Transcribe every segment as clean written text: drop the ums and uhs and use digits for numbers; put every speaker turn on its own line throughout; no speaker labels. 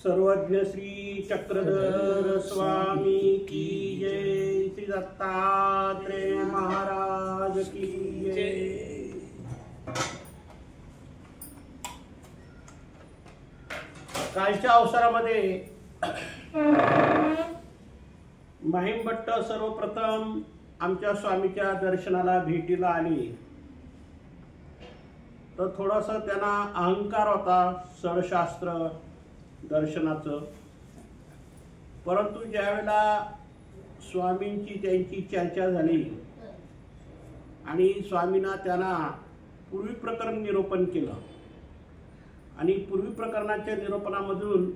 सर्वज्ञ श्री चक्रधर स्वामी की जय, श्री दत्तात्रेय महाराज की जय। कालच्या अवसरामध्ये महिमभट्ट सर्वप्रथम आमच्या स्वामीच्या दर्शनाला भेटीला आली, तर थोडासा त्यांना अहंकार होता षडशास्त्र दर्शनाचं। परंतु ज्यावेळेला स्वामींची त्यांची चर्चा झाली आणि स्वामींना त्यांना पूर्वी प्रकरण निरूपण केलं आणि पूर्वी प्रकरणाच्या निरूपणामधून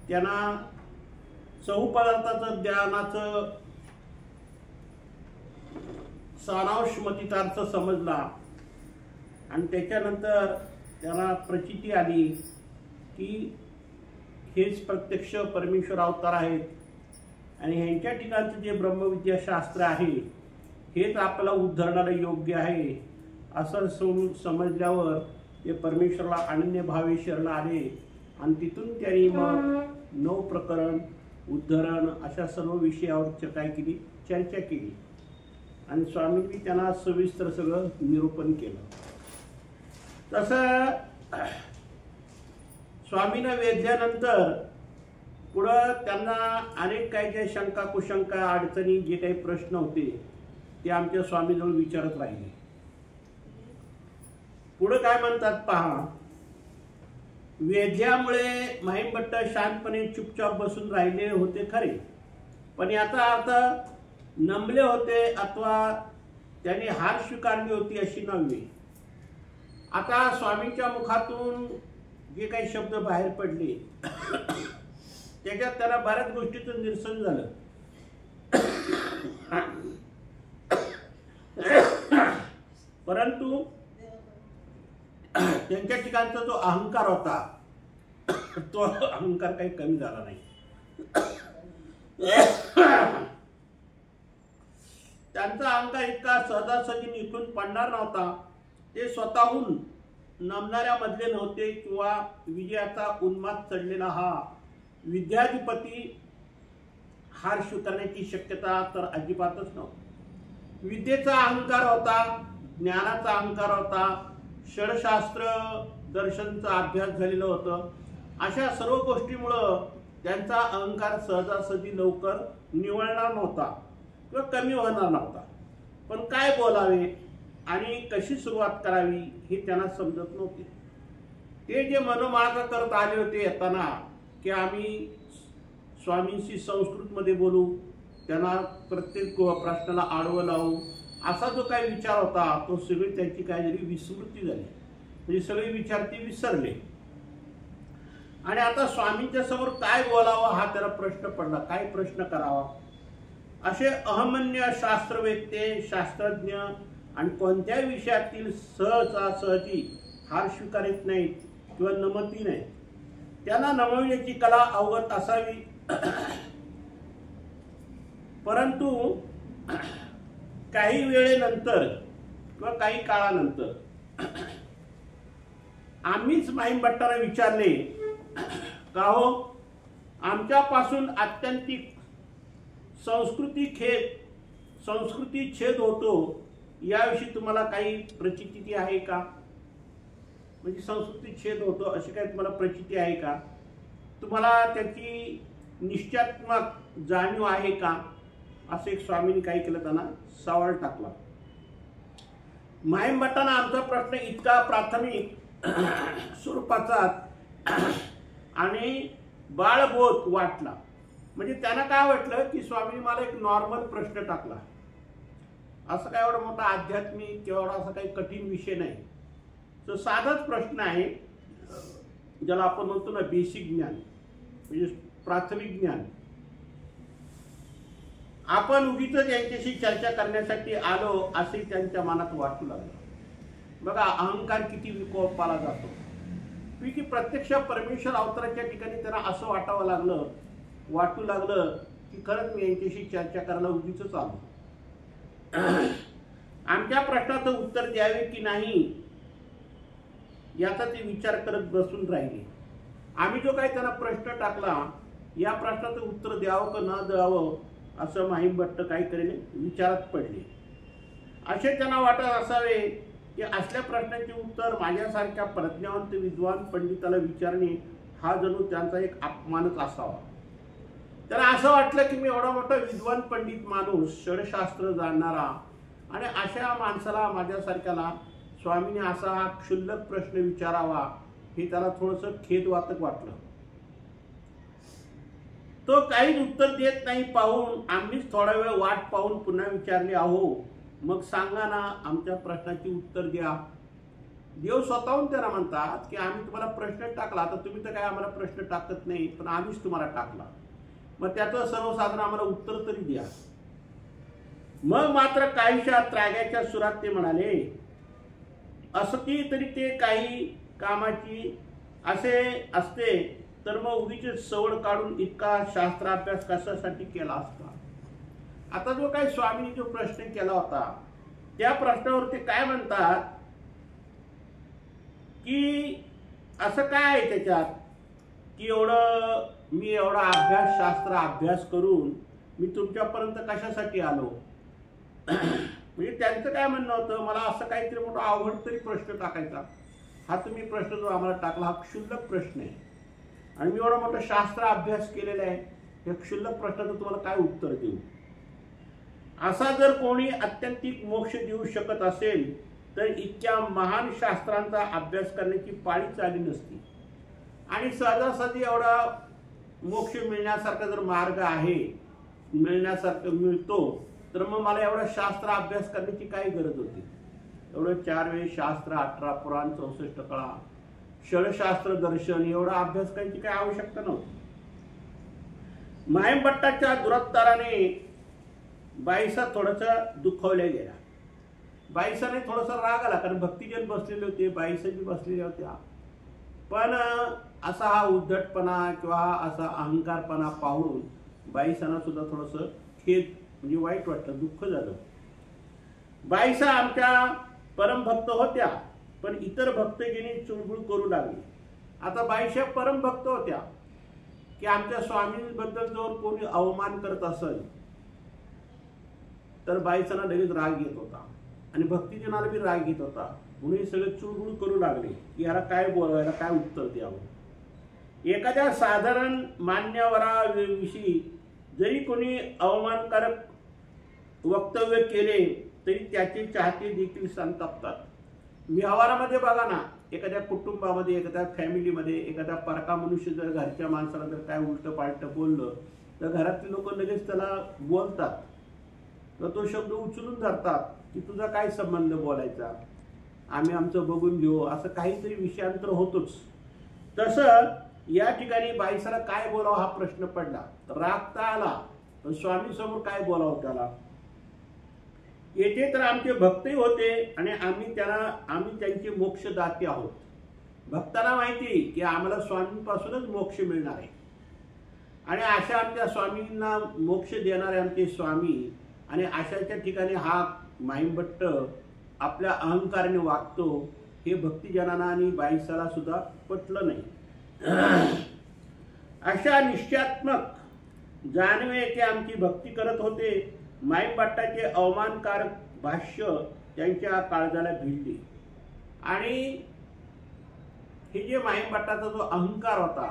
त्यांना चौपदार्थाचं ज्ञानाचं सारांश मतितार्थ समजला आणि त्याच्यानंतर त्यांना प्रचिती आली की हेच प्रत्यक्ष परमेश्वर अवतार आहेत आणि ह्यांच्या ठिकाणचं जे ब्रह्मविद्या शास्त्र आहे हेच आपल्याला उद्धरणाला योग्य आहे असं समजल्यावर ते परमेश्वराला अनन्य भावे शरण आले आणि तिथून त्यांनी मग 9 प्रकरण उद्धरण अशा सर्व विषयावर काय केली, चर्चा केली आणि स्वामींनी त्यांना सविस्तर सगळं निरूपण केलं। तसं स्वामींना वेधल्यानंतर पुढं त्यांना अनेक काही जे शंका कुशंका अडचणी जे काही प्रश्न होते ते आमच्या स्वामीजवळ विचारत राहिले। पुढं काय म्हणतात पहा, वेद्यामुळे महिमभट्ट शांतपणे चुपचाप बसून राहिले होते खरे, पण याचा अर्थ नमले होते अथवा त्यांनी हार स्वीकारली होती अशी नव्हे। आता स्वामींच्या मुखातून जे काही शब्द बाहेर पडले त्याच्यात त्याला बऱ्याच गोष्टीचं निरसन झालं, परंतु त्यांच्या ठिकाणचा जो अहंकार होता तो अहंकार काही कमी झाला नाही। त्यांचा अहंकार इतका सहजासहजी निघून पडणार नव्हता, ते स्वतःहून नमणाऱ्या मधले नव्हते किंवा विजयाचा उन्माद चढलेला हा विद्याधिपती हार स्वीकारण्याची शक्यता तर अजिबातच नव्हती। विद्येचा अहंकार होता, ज्ञानाचा अहंकार होता, षडशास्त्र दर्शनचा अभ्यास झालेला होतं, अशा सर्व गोष्टीमुळं त्यांचा अहंकार सहजासहजी लवकर निवळणार नव्हता किंवा कमी होणार नव्हता। पण काय बोलावे आणि कशी सुरुवात करावी हे त्यांना समजत नव्हते। ते जे मनोमार्ग करत आले होते येताना की आम्ही स्वामींशी संस्कृतमध्ये बोलू, त्यांना प्रत्येक प्रश्नाला आडवं लावू, असा जो काही विचार होता तो सगळी त्यांची काय झाली, विस्मृती झाली, म्हणजे सगळे विचार ते विसरले आणि आता स्वामींच्या समोर काय बोलावं हा त्याला प्रश्न पडला, काय प्रश्न करावा। असे अहमन्य शास्त्रवेत्ते शास्त्रज्ञ आणि कोणत्याही विषयातील सहजासहजी हार स्वीकारित नाहीत किंवा नमती नाही, त्यांना नमविण्याची कला अवगत असावी। परंतु काही वेळेनंतर किंवा काही काळानंतर आम्हीच महिमभट्टाला विचारले का हो, आमच्यापासून आत्यंतिक संस्कृती छेद होतो याविषयी तुम्हाला काही प्रचिती आहे का, म्हणजे संस्कृती छेद होतो अशी काही तुम्हाला प्रचिती आहे का, तुम्हाला त्याची निश्चयात्मक जाणीव आहे का, असं एक स्वामींनी काय केलं, त्यांना सवाल टाकला। महिमभट्टांना आमचा प्रश्न इतका प्राथमिक स्वरूपाचा आणि बाळबोध वाटला, म्हणजे त्यांना काय वाटलं की स्वामींनी मला एक नॉर्मल प्रश्न टाकला, असं काय एवढा मोठा आध्यात्मिक किंवा असा काही कठीण विषय नाही, तो साधाच प्रश्न आहे ज्याला आपण म्हणतो ना बेसिक ज्ञान, म्हणजे प्राथमिक ज्ञान। आपण उगीच यांच्याशी चर्चा करण्यासाठी आलो असे त्यांच्या मनात वाटू लागलं। बघा अहंकार किती विकोपाला जातो, की प्रत्यक्ष परमेश्वर अवताराच्या ठिकाणी त्यांना असं वाटू लागलं की खरंच मी यांच्याशी चर्चा करायला उगीच आलो। आमच्या प्रश्नाचं उत्तर द्यावे की नाही याचा ते विचार करत बसून राहिले। आम्ही जो काही त्यांना प्रश्न टाकला या प्रश्नाचं उत्तर द्यावं का न द्यावं असं माहीम भट्ट काही करेल विचारात पडले। असे त्यांना वाटत असावे की असल्या प्रश्नाचे उत्तर माझ्यासारख्या प्रज्ञावंत विद्वान पंडिताला विचारणे हा जणू त्यांचा एक अपमानच असावा। त्यांना असं वाटलं की मी एवढा मोठा विद्वान पंडित माणूस, षडशास्त्र जाणणारा, आणि अशा माणसाला माझ्यासारख्याला स्वामीने असा हा क्षुल्लक प्रश्न विचारावा हे त्याला थोडंसं खेदवाचक वाटलं। तो काहीच उत्तर देत नाही पाहून आम्हीच थोडा वेळ वाट पाहून पुन्हा विचारले, अहो मग सांगा ना, आमच्या प्रश्नाची उत्तर द्या। देव स्वतःहून त्यांना म्हणतात की आम्ही तुम्हाला प्रश्न टाकला, आता तुम्ही तर काय आम्हाला प्रश्न टाकत नाही, पण आम्हीच तुम्हाला टाकला, मग त्याचं सर्वसाधारण आम्हाला उत्तर तरी द्या। मग मात्र काहीशा त्राग्याच्या सुरात ते म्हणाले, असती तरी ते काही कामाची असे असते तर मग उगीच सवड काढून इतका शास्त्राभ्यास कशासाठी केला असता। आता जो काही स्वामींनी जो प्रश्न केला होता त्या प्रश्नावर ते काय म्हणतात की असं काय आहे त्याच्यात की मी एवढा शास्त्र अभ्यास करून मी तुमच्यापर्यंत कशासाठी आलो। म्हणजे त्यांचं काय म्हणणं होतं, मला असं काहीतरी मोठा अवघड तरी प्रश्न टाकायचा, हा तुम्ही प्रश्न जो आम्हाला टाकला हा क्षुल्लक प्रश्न आहे, आणि मी एवढा मोठा शास्त्र अभ्यास केलेला आहे, या क्षुल्लक प्रश्नाचं तुम्हाला काय उत्तर देऊ। असा जर कोणी अत्यंतिक मोक्ष देऊ शकत असेल तर इतक्या महान शास्त्रांचा अभ्यास करण्याची पाळीच आली नसती, आणि सहजासहजी एवढा मोक्ष मिळण्यासारखा जर मार्ग आहे, मिळतो तर मग मला एवढा शास्त्र अभ्यास करण्याची काय गरज होती। एवढं 4 वेळ शास्त्र, 18 पुराण, 64 कळा, षडशास्त्र दर्शन एवढा अभ्यास करायची काय आवश्यकता नव्हती। माहीम भट्टाच्या दुरत्ताराने बाईसा थोडासा दुखावल्या गेला। बाईसाने थोडासा राग आला, कारण भक्तिजन बसलेले होते, बाईसाजी बसलेल्या होत्या, पण असा हा उद्धटपणा किंवा असा अहंकारपणा पाहून बाईसांना सुद्धा थोडंसं खेद म्हणजे वाईट वाटलं, दुःख झालं। बाईसा आमच्या परमभक्त होत्या, पण इतर भक्तजनी चुळबुळ करू लागली। आता बाईशा परमभक्त होत्या की आमच्या स्वामींबद्दल जर कोणी अवमान करत असेल तर बाईसांना लगेच राग येत होता, आणि भक्तिजनाला बी राग येत होता, म्हणून हे सगळे चुळबुळ करू लागले की याला काय बोलायला, काय उत्तर द्यावं। एखाद्या साधारण मान्यवराविषयी जरी कोणी अवमानकारक वक्तव्य केले तरी त्याचे चाहते देखील संतापतात। व्यवहारामध्ये बघा ना, एखाद्या कुटुंबामध्ये, एखाद्या फॅमिलीमध्ये एखाद्या परका मनुष्य जर घरच्या माणसाला जर काय उलटं पालटं बोललं तर घरातले लोक लगेच त्याला बोलतात, तर तो शब्द उचलून धरतात की तुझा काय संबंध बोलायचा, आम्ही आमचं बघून घेऊ, असं काहीतरी विषयांतर होतोच। तसं या ठिकाणी बाईसाला काय बोलावं हा प्रश्न पडला, रागता आला, पण स्वामी समोर काय बोलावं त्याला। येथे तर आमचे भक्तही होते आणि आम्ही त्यांचे मोक्षदाते आहोत। भक्तांना माहिती की आम्हाला स्वामींपासूनच मोक्ष मिळणार आहे, आणि अशा आमच्या स्वामींना मोक्ष देणारे आमचे स्वामी, आणि अशाच्या ठिकाणी हा माहीम भट्ट आपल्या अहंकाराने वागतो हे भक्तिजनांना आणि बाईसाला सुद्धा पटलं नाही। अशा निश्चयात्मक जाणवे ते आमची भक्ती करत होते। माहीम भट्टाचे अवमानकारक भाष्य त्यांच्या काळजाला भिडले, आणि हे जे माहीम भट्टाचा जो अहंकार होता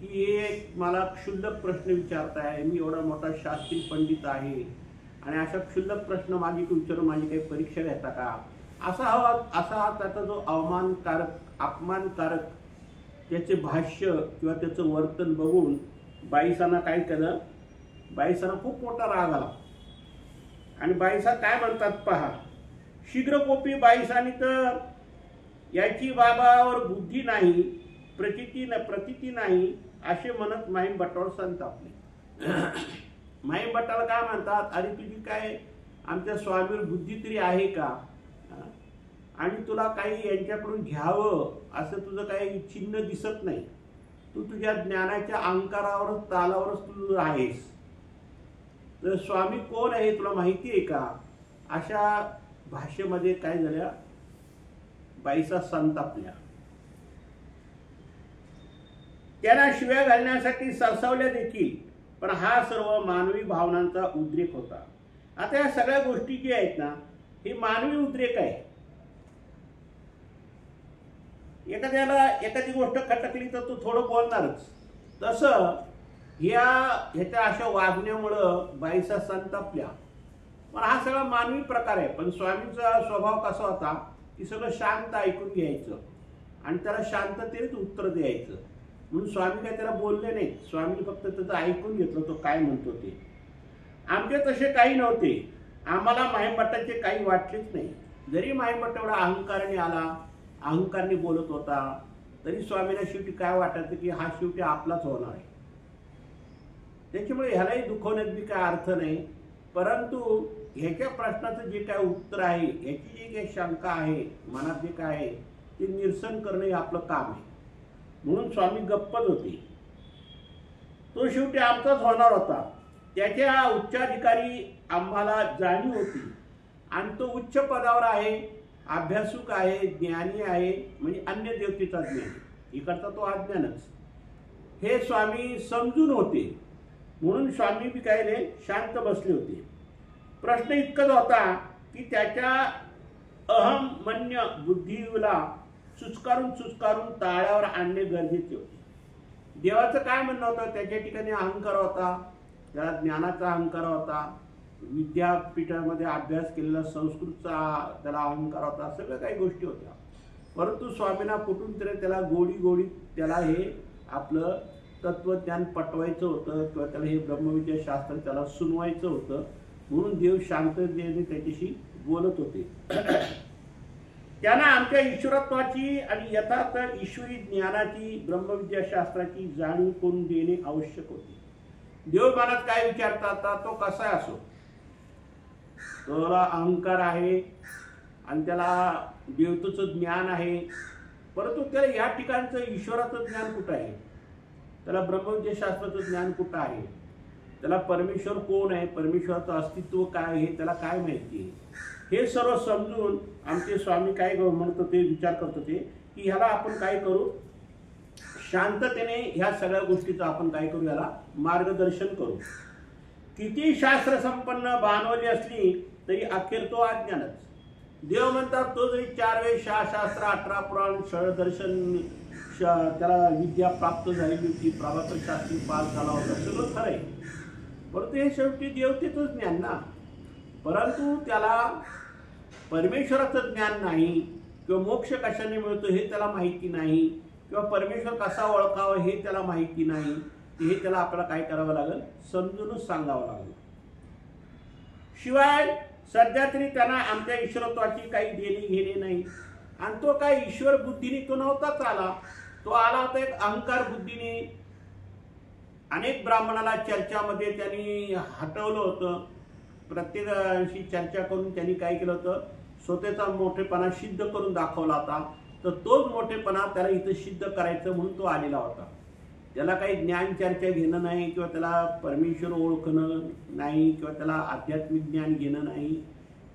की हे मला क्षुल्लक प्रश्न विचारताय, मी एवढा मोठा शास्त्री पंडित आहे, आणि अशा क्षुल्लक प्रश्न माझी विचारून माझी काही परीक्षा घेता का, असा त्याचा जो अपमानकारक त्याचे भाष्य किंवा त्याचं वर्तन बघून बाईसांना काय केलं, बाईसांना खूप मोठा राग आला, आणि बाईसा काय म्हणतात पहा, शीघ्रकोपी बाईसांनी तर याची बाबावर बुद्धी नाही, प्रतीती नाही असे म्हणत माहीम भट्टावर संतापले। माई भट्टाला काय म्हणतात, अरे तुझी काय आमच्या स्वामीवर बुद्धी तरी आहे का, आणि तुला काही यांच्याकडून घ्यावं असं तुझं काही चिन्ह दिसत नाही, तू तुझ्या ज्ञानाच्या अहंकारावरच तालावरच तू आहेस, तर स्वामी कोण आहे तुला माहिती आहे का. अशा भाषेमध्ये काय झाल्या, बाईचा संतापल्या. त्यांना शिव्या घालण्यासाठी सरसावल्या देखील, पण हा सर्व मानवी भावनांचा उद्रेक होता. आता या सगळ्या गोष्टी जी आहेत ना, ही मानवी उद्रेक आहे. एखाद्याला एखादी गोष्ट खटकली तर तो थोडं बोलणारच. तसं ह्याच्या अशा वागण्यामुळं बाईसा संतापल्या. पण हा सगळा मानवी प्रकार आहे. पण स्वामींचा स्वभाव कसा होता की सगळं शांत ऐकून घ्यायचं आणि त्याला शांततेत उत्तर द्यायचं. म्हणून स्वामी काय त्याला बोलले नाही, स्वामीने फक्त त्याचं ऐकून घेतलं तो काय म्हणतो ते. आमचे तसे काही नव्हते, आम्हाला माहीमट्टाचे काही वाटलेच नाही. जरी माहीमट्ट एवढा अहंकाराने आला, अहंकाराने बोलत होता, तरी स्वामींना शेवटी काय वाटायचं की हा शेवटी आपलाच होणार आहे. त्याच्यामुळे ह्यालाही दुखवण्यात बी काय अर्थ नाही. परंतु ह्याच्या प्रश्नाचं जे काय उत्तर आहे, ह्याची जी काही शंका आहे, मनात जे काय आहे ते निरसन करणं हे आपलं काम आहे. म्हणून स्वामी गप्पच होते. तो शेवटी आमचाच होणार होता. त्याच्या उच्चाधिकारी आम्हाला जाणीव होती आणि तो उच्च पदावर आहे, अभ्यासूक आहे, ज्ञानी आहे, म्हणजे अन्य देवतेचा ज्ञान, इकडचा तो अज्ञानच, हे स्वामी समजून होते. म्हणून स्वामी बी काय नाही, शांत बसले होते. प्रश्न इतकाच होता की त्याच्या अहमन्य बुद्धीला चुचकारून ताळ्यावर आणणे गरजेचे होते. देवाचं काय म्हणणं होतं, त्याच्या ठिकाणी अहंकार होता, त्याला ज्ञानाचा अहंकार होता, विद्यापीठामध्ये अभ्यास केलेला संस्कृतचा त्याला अहंकार होता, सगळ्या काही गोष्टी होत्या. परंतु स्वामींना कुठून तरी त्याला गोडी त्याला हे आपलं तत्वज्ञान पटवायचं होतं किंवा त्याला हे ब्रह्मविद्या शास्त्र त्याला सुनवायचं होतं. म्हणून देव शांततेने त्याच्याशी बोलत होते. त्यांना आमच्या ईश्वरत्वाची आणि यथार्थ ईश्वरी ज्ञानाची, ब्रह्मविद्या शास्त्राची जाणीव करून देणे आवश्यक होते. देव मनात काय विचारतात, तो कसा असो, त्याला अहंकार आहे आणि त्याला देवतेचं ज्ञान आहे, परंतु त्याला या ठिकाणचं ईश्वराचं ज्ञान कुठं आहे, त्याला ब्रह्मविद्या शास्त्राचं ज्ञान कुठं आहे, त्याला परमेश्वर कोण आहे, परमेश्वराचं अस्तित्व काय हे त्याला काय माहिती आहे. हे सर्व समजून आमचे स्वामी काय म्हणत होते, विचार करत होते की ह्याला आपण काय करू, शांततेने ह्या सगळ्या गोष्टीचं आपण काय करू, याला मार्गदर्शन करू. किती शास्त्र संपन्न भानवली असली तरी अखेर तो अज्ञानच. देव म्हणतात तो जरी 4 वेळ शास्त्र, 18 पुराण, षड दर्शन, त्याला विद्या प्राप्त झालेली होती, प्रभाकर शास्त्री पास झाला होता, सगळं खरं आहे, परंतु हे शेवटी देवतेचंच ज्ञान ना. परंतु त्याला परमेश्वराचं ज्ञान नाही, किंवा मोक्ष कशाने मिळतो हे त्याला माहिती नाही, किंवा परमेश्वर कसा ओळखावा हे त्याला माहिती नाही. हे त्याला आपल्याला काय करावं लागेल, समजूनच सांगावं लागेल. शिवाय सध्या तरी त्यांना आमच्या ईश्वरत्वाची काही देणी घेणे नाही. आणि तो काय ईश्वर बुद्धीने तो नव्हताच आला, तो आला होता एक अहंकार बुद्धीने. अनेक ब्राह्मणाला चर्चामध्ये त्यांनी हटवलं होतं. प्रत्येकाशी चर्चा करून त्यांनी काय केलं होतं, स्वतःचा मोठेपणा सिद्ध करून दाखवला होता. तर तोच मोठेपणा त्याला इथं सिद्ध करायचं म्हणून तो आलेला होता. त्याला काही ज्ञान चर्चा घेणं नाही, किंवा त्याला परमेश्वर ओळखणं नाही, किंवा त्याला आध्यात्मिक ज्ञान घेणं नाही,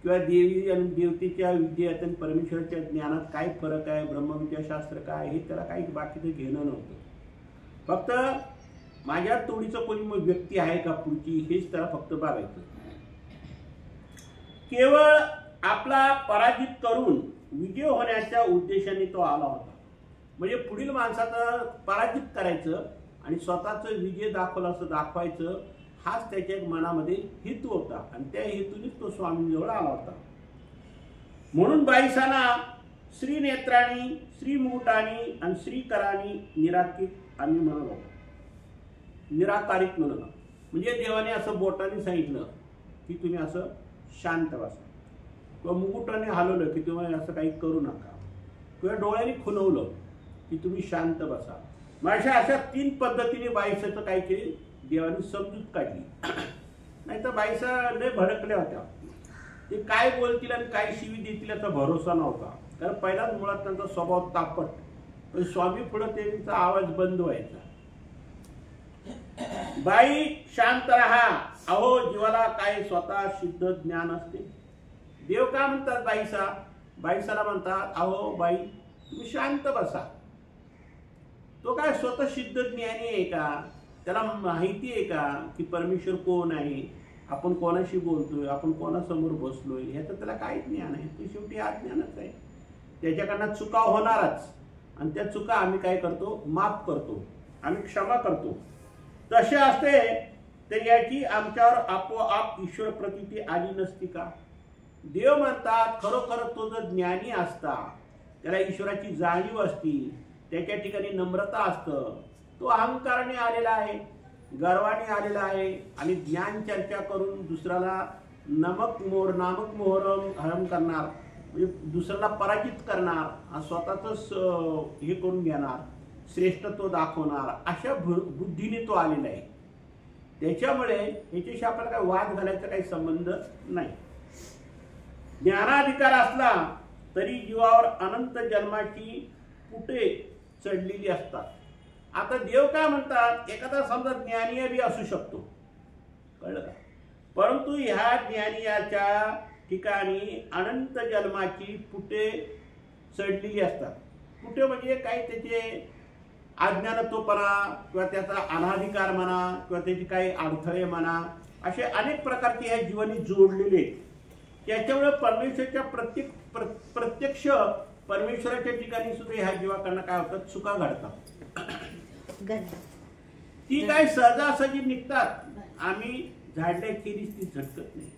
किंवा देवी आणि देवतेच्या विद्येत आणि परमेश्वराच्या ज्ञानात काय फरक आहे, ब्रह्मविद्याशास्त्र काय, हे त्याला काही बाकीचं घेणं नव्हतं. फक्त माझ्या तोडीचं कोणी व्यक्ती आहे का पुढची, हेच त्याला फक्त बघायचं. केवळ आपला पराजित करून विजय होण्याच्या उद्देशाने तो आला होता. म्हणजे पुढील माणसाचं पराजित करायचं आणि स्वतःचं विजय दाखवला असं दाखवायचं, हाच त्याच्या मनामध्ये हेतू होता. आणि त्या हेतूनेच तो स्वामींजवळ आला होता. म्हणून बाईसांना श्रीनेत्राणी, श्रीमुकुटानी आणि श्रीकरानी निराकित आम्ही म्हणलो, निराकारित म्हणलं. म्हणजे देवाने असं बोटाने सांगितलं की तुम्ही असं शांत बसा, किंवा मुकुटाने हलवलं की तुम्ही असं काही करू नका, किंवा डोळ्याने खुणवलं की तुम्ही शांत बसा. मग अशा 3 पद्धतीने बाईसाचं काय केली, देवाने समजूत काढली. नाही तर बाईसा लय भडकल्या होत्या. ते काय बोलतील आणि काय शिवी देतील याचा भरोसा नव्हता. कारण पहिलाच मुळात त्यांचा स्वभाव तापट. पण स्वामी पुढे त्यांचा आवाज बंद व्हायचा. बाई शांत राहा, अहो जीवाला काय स्वतः सिद्ध ज्ञान असते. देव काय म्हणतात बाईसाला म्हणतात, अहो बाई तुम्ही शांत बसा. तो काय स्वतः सिद्ध ज्ञानी आहे का? त्याला माहिती आहे का की परमेश्वर कोण आहे, आपण कोणाशी बोलतोय, आपण कोणासमोर बसलोय, ह्याचं त्याला काय ज्ञान आहे? ते शेवटी अज्ञानच आहे. त्याच्याकडनं चुका होणारच आणि त्या चुका आम्ही काय करतो? माफ करतो, आम्ही क्षमा करतो. तसे असते तर याची आमच्यावर आपोआप ईश्वर प्रतीती आली नसती का? देव म्हणतात खरोखर तो जो ज्ञानी असता, त्याला ईश्वराची जाणीव असती, त्याच्या ठिकाणी नम्रता असतं. तो अहंकाराने आलेला आहे, गर्वाने आलेला आहे आणि ज्ञान चर्चा करून दुसऱ्याला नामक मोहरम हरम करणार, म्हणजे दुसऱ्याला पराजित करणार, स्वतःच हे करून घेणार, श्रेष्ठत्व दाखवणार, अशा बुद्धीने तो आलेला आहे. त्याच्यामुळे याच्याशी आपल्याला काही वाद घालायचा काही संबंध नाही. ज्ञानाधिकार असला तरी जीवावर अनंत जन्माची पुटे चढलेली असतात. आता देव काय म्हणतात, एखादा समजा ज्ञानी बी असू शकतो, कळलं का? परंतु ह्या ज्ञानियाच्या ठिकाणी अनंत जन्माची पुटे चढलेली असतात. पुटे म्हणजे काही त्याचे अज्ञानत्वपणा किंवा त्याचा अनाधिकार म्हणा किंवा त्याचे काही अडथळे म्हणा, असे अनेक प्रकारचे ह्या जीवानी जोडलेले. त्याच्यामुळे परमेश्वराच्या प्रत्यक्ष परमेश्वराच्या ठिकाणी सुद्धा ह्या जीवाकडनं काय होतात? चुका घडतात. ती काय सहजासहजी निघतात, आम्ही झाडल्याखेरीज ती झटकत नाही.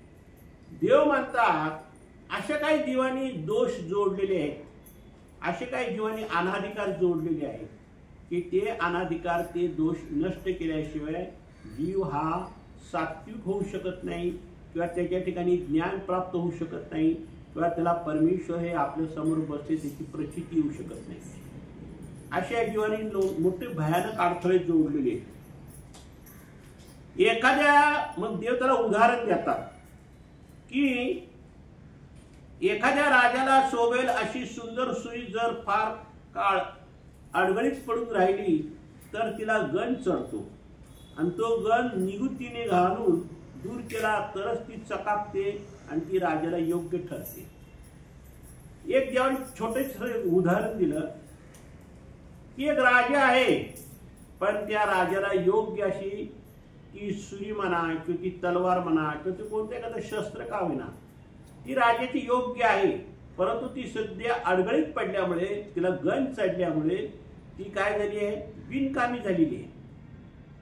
देव म्हणतात अशा काही जीवांनी दोष जोडलेले आहेत, असे काही जीवांनी अनाधिकार जोडलेले आहेत की ते अनाधिकार, ते दोष नष्ट केल्याशिवाय जीव हा सात्विक होऊ शकत नाही किंवा त्याच्या ठिकाणी ज्ञान प्राप्त होऊ शकत नाही किंवा त्याला परमेश्वर हे आपल्या समोर बसते त्याची प्रचिती येऊ शकत नाही. अशा जीवांनी मोठे भयानक अडथळे जोडलेले. मग देव त्याला उदाहरण देतात की एखाद्या राजाला शोभेल अशी सुंदर सुई जर फार काळ अडगळीत पडून राहिली तर तिला गण चढतो आणि तो गण निगुतीने घालून दूर केला तरच ती चकापते आणि ती राजाला योग्य ठरते. एक जेव्हा छोटेसे उदाहरण दिलं की एक राजा आहे, पण त्या राजाला योग्य अशी ती सुरी म्हणा किंवा ती तलवार म्हणा किंवा ते कोणतं एखादं शस्त्र का होईना, ती राजाची योग्य आहे, परंतु ती सध्या अडगळीत पडल्यामुळे, तिला गण चढल्यामुळे ती काय झाली आहे? बिनकामी झालेली आहे.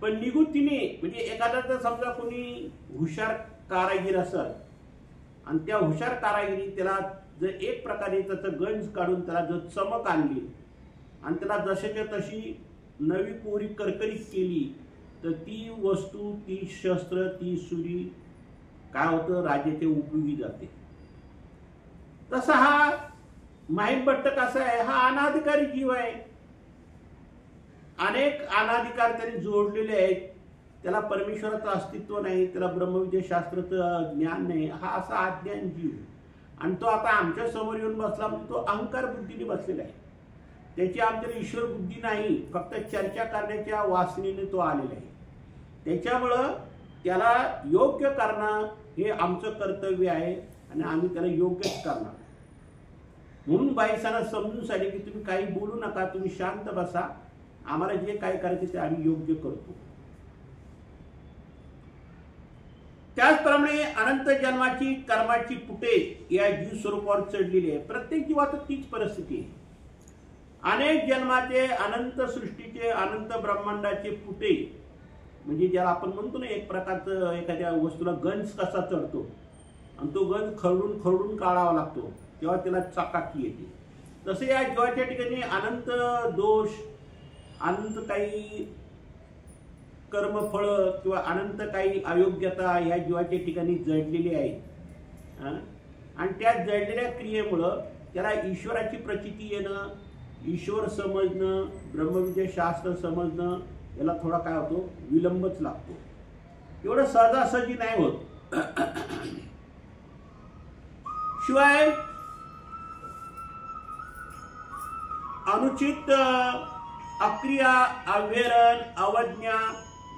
पण निगुतीने म्हणजे एखादा जर समजा कोणी हुशार कारागीर असेल आणि त्या हुशार कारागिरी त्याला जर एक प्रकारे त्याचं गंज काढून त्याला जर चमक आणली आणि त्याला जशाच्या तशी नवी कोरी करकरीत केली तर ती वस्तू, ती शस्त्र, ती सुरी काय होतं? राजाच्या उपयोगी जाते. तसा हा माहिमभट्ट कसा आहे? हा अनाधिकारी जीव आहे. अनेक अनाधिकार त्यांनी जोडलेले आहेत. त्याला परमेश्वराचं अस्तित्व नाही, त्याला ब्रह्मविद्या शास्त्राचं ज्ञान नाही, हा असा अज्ञान जीव. आणि तो आता आमच्या समोर येऊन बसला म्हणजे तो अहंकार बुद्धीने बसलेला आहे. त्याची आमच्याकडे ईश्वर बुद्धी नाही, फक्त चर्चा करण्याच्या वासनेने तो आलेला आहे. त्याच्यामुळं त्याला योग्य करणं हे आमचं कर्तव्य आहे आणि आम्ही त्याला योग्यच करणार. म्हणून बाईसाला समजून सांगितले की तुम्ही काही बोलू नका, तुम्ही शांत बसा, आम्हाला जे काय करायचे ते आम्ही योग्य करतो. त्याचप्रमाणे अनंत जन्माची कर्माची पुटे या जीव स्वरूपावर चढलेली आहे. प्रत्येक जीवात तीच परिस्थिती आहे. अनेक जन्माचे, अनंत सृष्टीचे, अनंत ब्रह्मांडाचे पुटे, म्हणजे ज्याला आपण म्हणतो ना एक प्रकारचं एखाद्या वस्तूला गंज कसा चढतो आणि तो गंज खरडून खरडून काढावा लागतो तेव्हा त्याला चकाकी येते, तसे या जीवाच्या ठिकाणी अनंत दोष, अनंत काही कर्मफळ किंवा अनंत काही अयोग्यता या जीवाच्या ठिकाणी जडलेली आहेत. आणि त्या जडलेल्या क्रियेमुळं त्याला ईश्वराची प्रचिती येणं, ईश्वर समजणं, ब्रह्मविद्या शास्त्र समजणं याला थोडा काय होतो? विलंबच लागतो. एवढं सहजासहजी नाही होत. शिवाय अनुचित अक्रिया, अव्हेरण, अवज्ञा,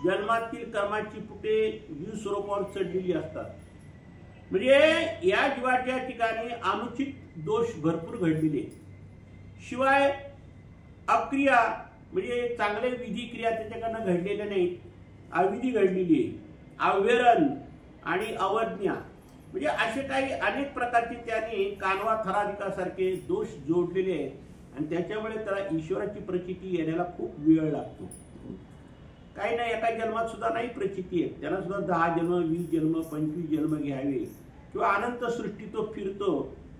जन्मातील कर्माची पुटे जीव स्वरूपावर चढलेली असतात. म्हणजे या जीवाच्या ठिकाणी अनुचित दोष भरपूर घडलेले. शिवाय अक्रिया म्हणजे चांगले विधी क्रिया त्याच्याकडनं घडलेल्या नाहीत, अविधी घडलेली आहे. अव्हेरण आणि अवज्ञा म्हणजे असे काही अनेक प्रकारचे त्याने कानवा थराधिकासारखे दोष जोडलेले आहेत. आणि त्याच्यामुळे त्याला ईश्वराची प्रचिती येण्याला खूप वेळ लागतो. काही नाही, एका जन्मात सुद्धा नाही प्रचिती येत. त्याला सुद्धा 10 जन्म, 20 जन्म, 25 जन्म घ्यावे किंवा अनंत सृष्टी तो फिरतो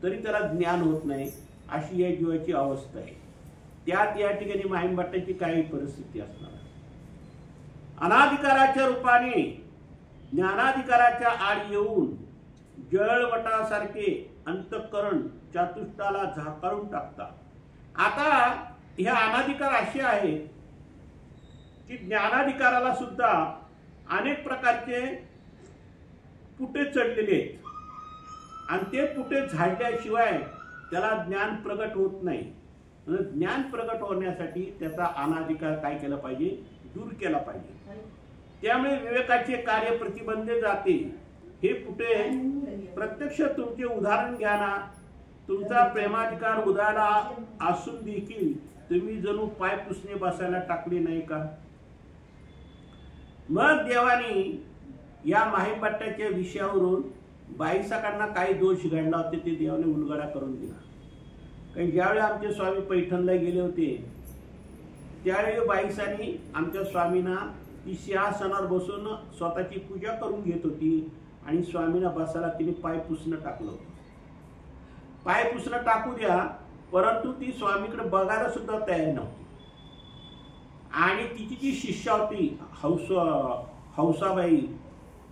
तरी त्याला ज्ञान होत नाही. अशी या जीवाची अवस्था आहे. त्यात या ठिकाणी माहिमभट्टाची काही परिस्थिती असणार. अनाधिकाराच्या रूपाने ज्ञानाधिकाराच्या आड येऊन जळवटासारखे अंतःकरण चातुष्टाला झाकाळून टाकतात. आता ह्या अनाधिकार असे आहेत की ज्ञानाधिकाराला सुद्धा अनेक प्रकारचे पुटे चढलेले आहेत आणि ते पुटे झाडल्याशिवाय त्याला ज्ञान प्रगट होत नाही. ज्ञान प्रगट होण्यासाठी त्याचा अनाधिकार काय केला पाहिजे, दूर केला पाहिजे. त्यामुळे विवेकाचे कार्य प्रतिबंधित जाते. हे पुटे प्रत्यक्ष तुमचे उदाहरण घ्या ना. तुमचा प्रेमाधिकार उदाला असून देखील तुम्ही जणू पाय पुसणे बसायला टाकले नाही का. मग देवाने या माहिमभट्टाच्या विषयावरून बाईसाकांना काही दोष घडला होते ते देवाने उलगडा करून दिला. कारण ज्यावेळी आमचे स्वामी पैठणला गेले होते त्यावेळी बाईसांनी आमच्या स्वामींना ती सिंहासनावर बसून स्वतःची पूजा करून घेत होती आणि स्वामींना बसायला तिने पाय पुसणं टाकलं होतं. पाय पुसणं टाकू द्या, परंतु ती स्वामीकडे बघायला सुद्धा तयार नव्हती. आणि तिची जी शिष्या होती हौसाबाई,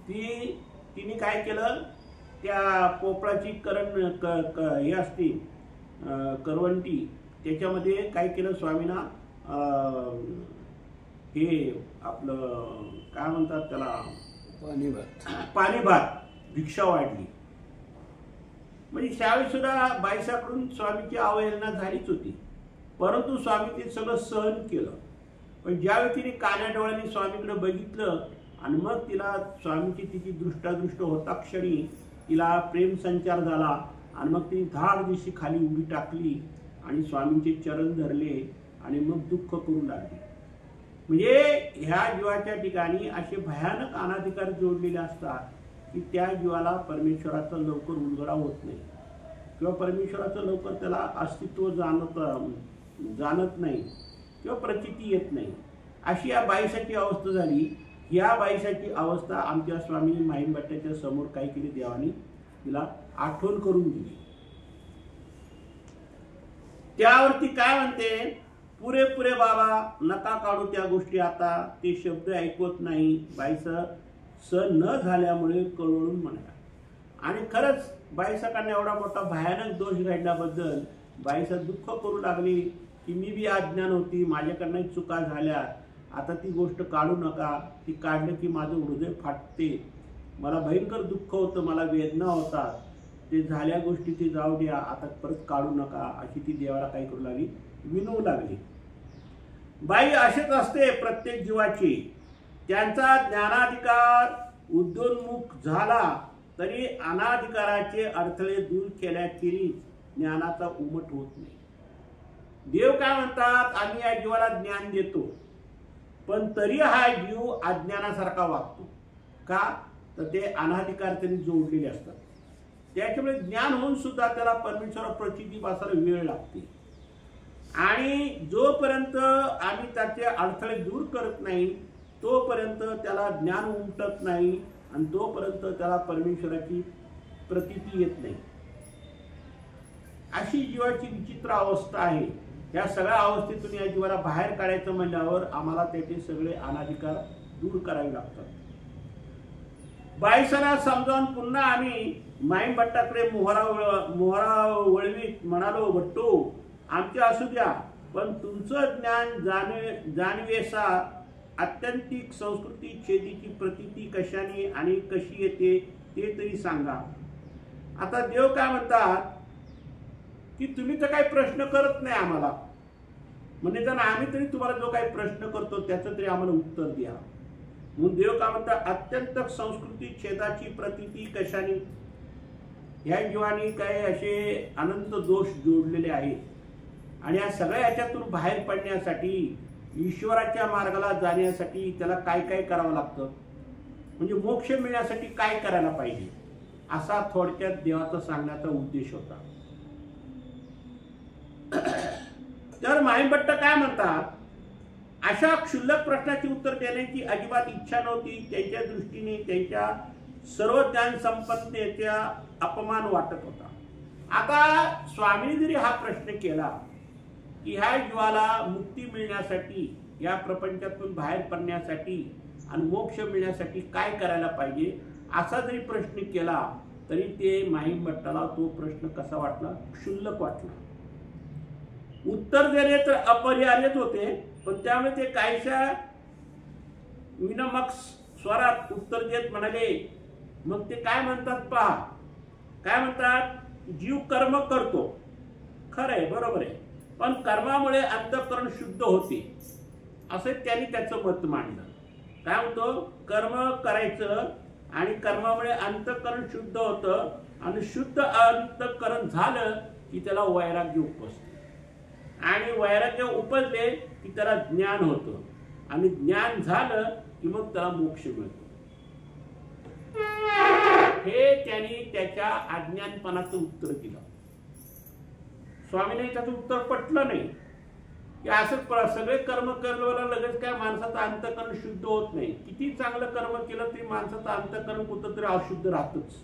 तिने काय केलं, त्या पोपळाची हे असते करवंटी, त्याच्यामध्ये काय केलं स्वामींना हे आपलं काय म्हणतात त्याला पाणी भात भिक्षा वाढली. म्हणजे त्यावेळी सुद्धा बाईसाकडून स्वामीची अवहेलना झालीच होती, परंतु स्वामी ते सगळं सहन केलं. पण ज्यावेळी तिने कान्या डोळ्यांनी स्वामीकडे बघितलं आणि मग तिला स्वामीची तिची दृष्टादृष्ट होता क्षणी तिला प्रेम संचार झाला आणि मग तिने धाड दिवशी खाली उडी टाकली आणि स्वामींचे चरण धरले आणि मग दुःख करू लागले. म्हणजे ह्या जीवाच्या ठिकाणी असे भयानक अनाधिकार जोडलेले असतात की त्या जीवाला परमेश्वराचा लवकर उलगडा होत नाही किंवा परमेश्वराचं लवकर त्याला अस्तित्व जाणत नाही किंवा प्रचिती येत नाही. अशी या बाईसाची अवस्था झाली. या बाईसाची अवस्था आमच्या स्वामी माहिमभट्टाच्या समोर काय केली, देवाने तिला आठवण करून दिली. त्यावरती काय म्हणते, पुरे पुरे बाबा नका काढू त्या गोष्टी आता, ते शब्द ऐकवत नाही. बाईसा सण न झाल्यामुळे कळवळून म्हणा. आणि खरंच बाईसाकांना एवढा मोठा भयानक दोष घडल्याबद्दल बाईसा दुःख करू लागली की मी बी अज्ञान होती, माझ्याकडनं चुका झाल्या, आता ती गोष्ट काढू नका. ती काढलं की माझं हृदय फाटते, मला भयंकर दुःख होतं, मला वेदना होतात, ते झाल्या गोष्टी ते जाऊ द्या, आता परत काढू नका. अशी ती देवाला काय करू लागली, विनवू लागली. बाई असेच असते प्रत्येक जीवाची. त्यांचा ज्ञानाधिकार उद्योन्मुख झाला तरी अनाधिकाराचे अडथळे दूर केल्याखेरीज ज्ञानाचा उमट होत नाही. देव काय म्हणतात, आम्ही या जीवाला ज्ञान देतो, पण तरी हा जीव अज्ञानासारखा वागतो. का तर ते अनाधिकार त्यांनी जोडलेले असतात. त्याच्यामुळे ज्ञान होऊन सुद्धा त्याला परमेश्वर प्रचिती बसायला वेळ लागते. आणि जोपर्यंत आम्ही त्याचे अडथळे दूर करत नाही तोपर्यंत त्याला ज्ञान उमटत नाही आणि तोपर्यंत त्याला परमेश्वराची प्रतीती येत नाही. अशी जीवाची विचित्र अवस्था आहे. या सगळ्या अवस्थेतून या जीवाला बाहेर काढायचं म्हणल्यावर आम्हाला त्याचे सगळे अनाधिकार दूर करावे लागतात. बाईसांना समजावून पुन्हा आम्ही माहिमभट्टाकडे मोहरा वळवीत म्हणालो, भट्टो आमचे असू द्या, पण तुमचं ज्ञान जाणवेसा आत्यंतिक संस्कृती छेदीची प्रतीती कशाने आणि कशी येते ते तरी सांगा. आता देव काय म्हणतात की तुम्ही तर काही प्रश्न करत नाही आम्हाला, म्हणजे जर आम्ही तरी तुम्हाला जो काही प्रश्न करतो त्याचं तरी आम्हाला उत्तर द्या. म्हणून देव काय म्हणतात, अत्यंत संस्कृती छेदाची प्रतीती कशाने. या जीवाने काही असे अनंत दोष जोडलेले आहेत आणि या सगळ्या याच्यातून बाहेर पडण्यासाठी, ईश्वराच्या मार्गाला जाण्यासाठी त्याला काय काय करावं लागतं, म्हणजे मोक्ष मिळण्यासाठी काय करायला पाहिजे, असा थोडक्यात देवाचा सांगण्याचा उद्देश होता. तर माहिमभट्ट काय म्हणतात, अशा क्षुल्लक प्रश्नाची उत्तर देण्याची अजिबात इच्छा नव्हती. त्यांच्या दृष्टीने त्यांच्या सर्व ज्ञान संपन्नतेचा अपमान वाटत होता. आता स्वामींनी जरी हा प्रश्न केला की ह्या जीवाला मुक्ती मिळण्यासाठी, या प्रपंचातून बाहेर पडण्यासाठी आणि मोक्ष मिळण्यासाठी काय करायला पाहिजे, असा जरी प्रश्न केला तरी ते माहिमभट्टाला तो प्रश्न कसा वाटला, क्षुल्लक वाटला. उत्तर देणे तर अपरिहार्यच होते, पण त्यामुळे ते काहीशा विनमक स्वरात उत्तर देत म्हणाले. मग ते काय म्हणतात पहा, काय म्हणतात, जीव कर्म करतो, खरंय, बरोबर आहे, पण कर्मामुळे अंतःकरण शुद्ध होते, असे त्यांनी त्याचं मत मांडलं. काय म्हणतो, कर्म करायचं आणि कर्मामुळे अंतःकरण शुद्ध होतं आणि शुद्ध अंतःकरण झालं की त्याला वैराग्य उपजते आणि वैराग्य उपजले की त्याला ज्ञान होतं आणि ज्ञान झालं की मग त्याला मोक्ष मिळतो. हे त्यांनी त्याच्या अज्ञानपणाचं उत्तर दिलं. स्वामीने त्याचं उत्तर पटलं नाही की असं सगळे कर्म केल्यावर लगेच काय माणसाचं अंतःकरण शुद्ध होत नाही. किती चांगलं कर्म केलं तरी माणसाचं अंतःकरण कुठंतरी अशुद्ध राहतच.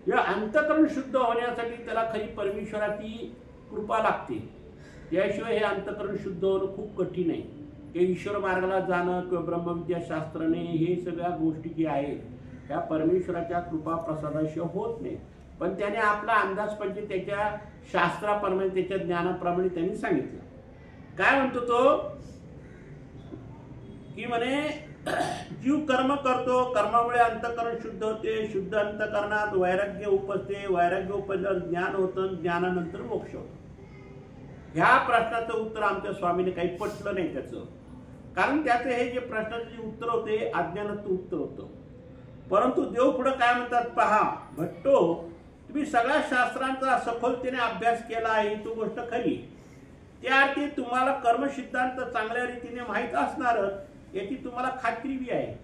या अंतःकरण शुद्ध होण्यासाठी त्याला खरी परमेश्वराची कृपा लागते, त्याशिवाय हे अंतःकरण शुद्ध होणं खूप कठीण आहे. हे ईश्वर मार्गाला जाणं किंवा ब्रह्मविद्या शास्त्राने, हे सगळ्या गोष्टी जी आहेत त्या परमेश्वराच्या कृपा प्रसादाशिवाय होत नाही. पण त्याने आपला अंदाज म्हणजे त्याच्या शास्त्राप्रमाणे, त्याच्या ज्ञानाप्रमाणे त्यांनी सांगितलं. काय म्हणतो तो की म्हणे, जीव कर्म करतो, कर्मामुळे अंतःकरण शुद्ध होते, शुद्ध अंतःकरणात वैराग्य उपजते, वैराग्य उपजल्यावर ज्ञान होतं, ज्ञानानंतर मोक्ष होतं. ह्या प्रश्नाचं उत्तर आमच्या स्वामीने काही पटलं नाही त्याचं, कारण त्याचं हे जे प्रश्नाचं जे उत्तर होते अज्ञानाचं उत्तर होतं. परंतु देव पुढे काय म्हणतात पहा, भट्टो, तुम्ही सगळ्या शास्त्रांचा सखोलतेने अभ्यास केला आहे, ही तो गोष्ट खरी. त्या अर्थी तुम्हाला कर्मसिद्धांत चांगल्या रीतीने माहीत असणारच याची तुम्हाला खात्री बी आहे.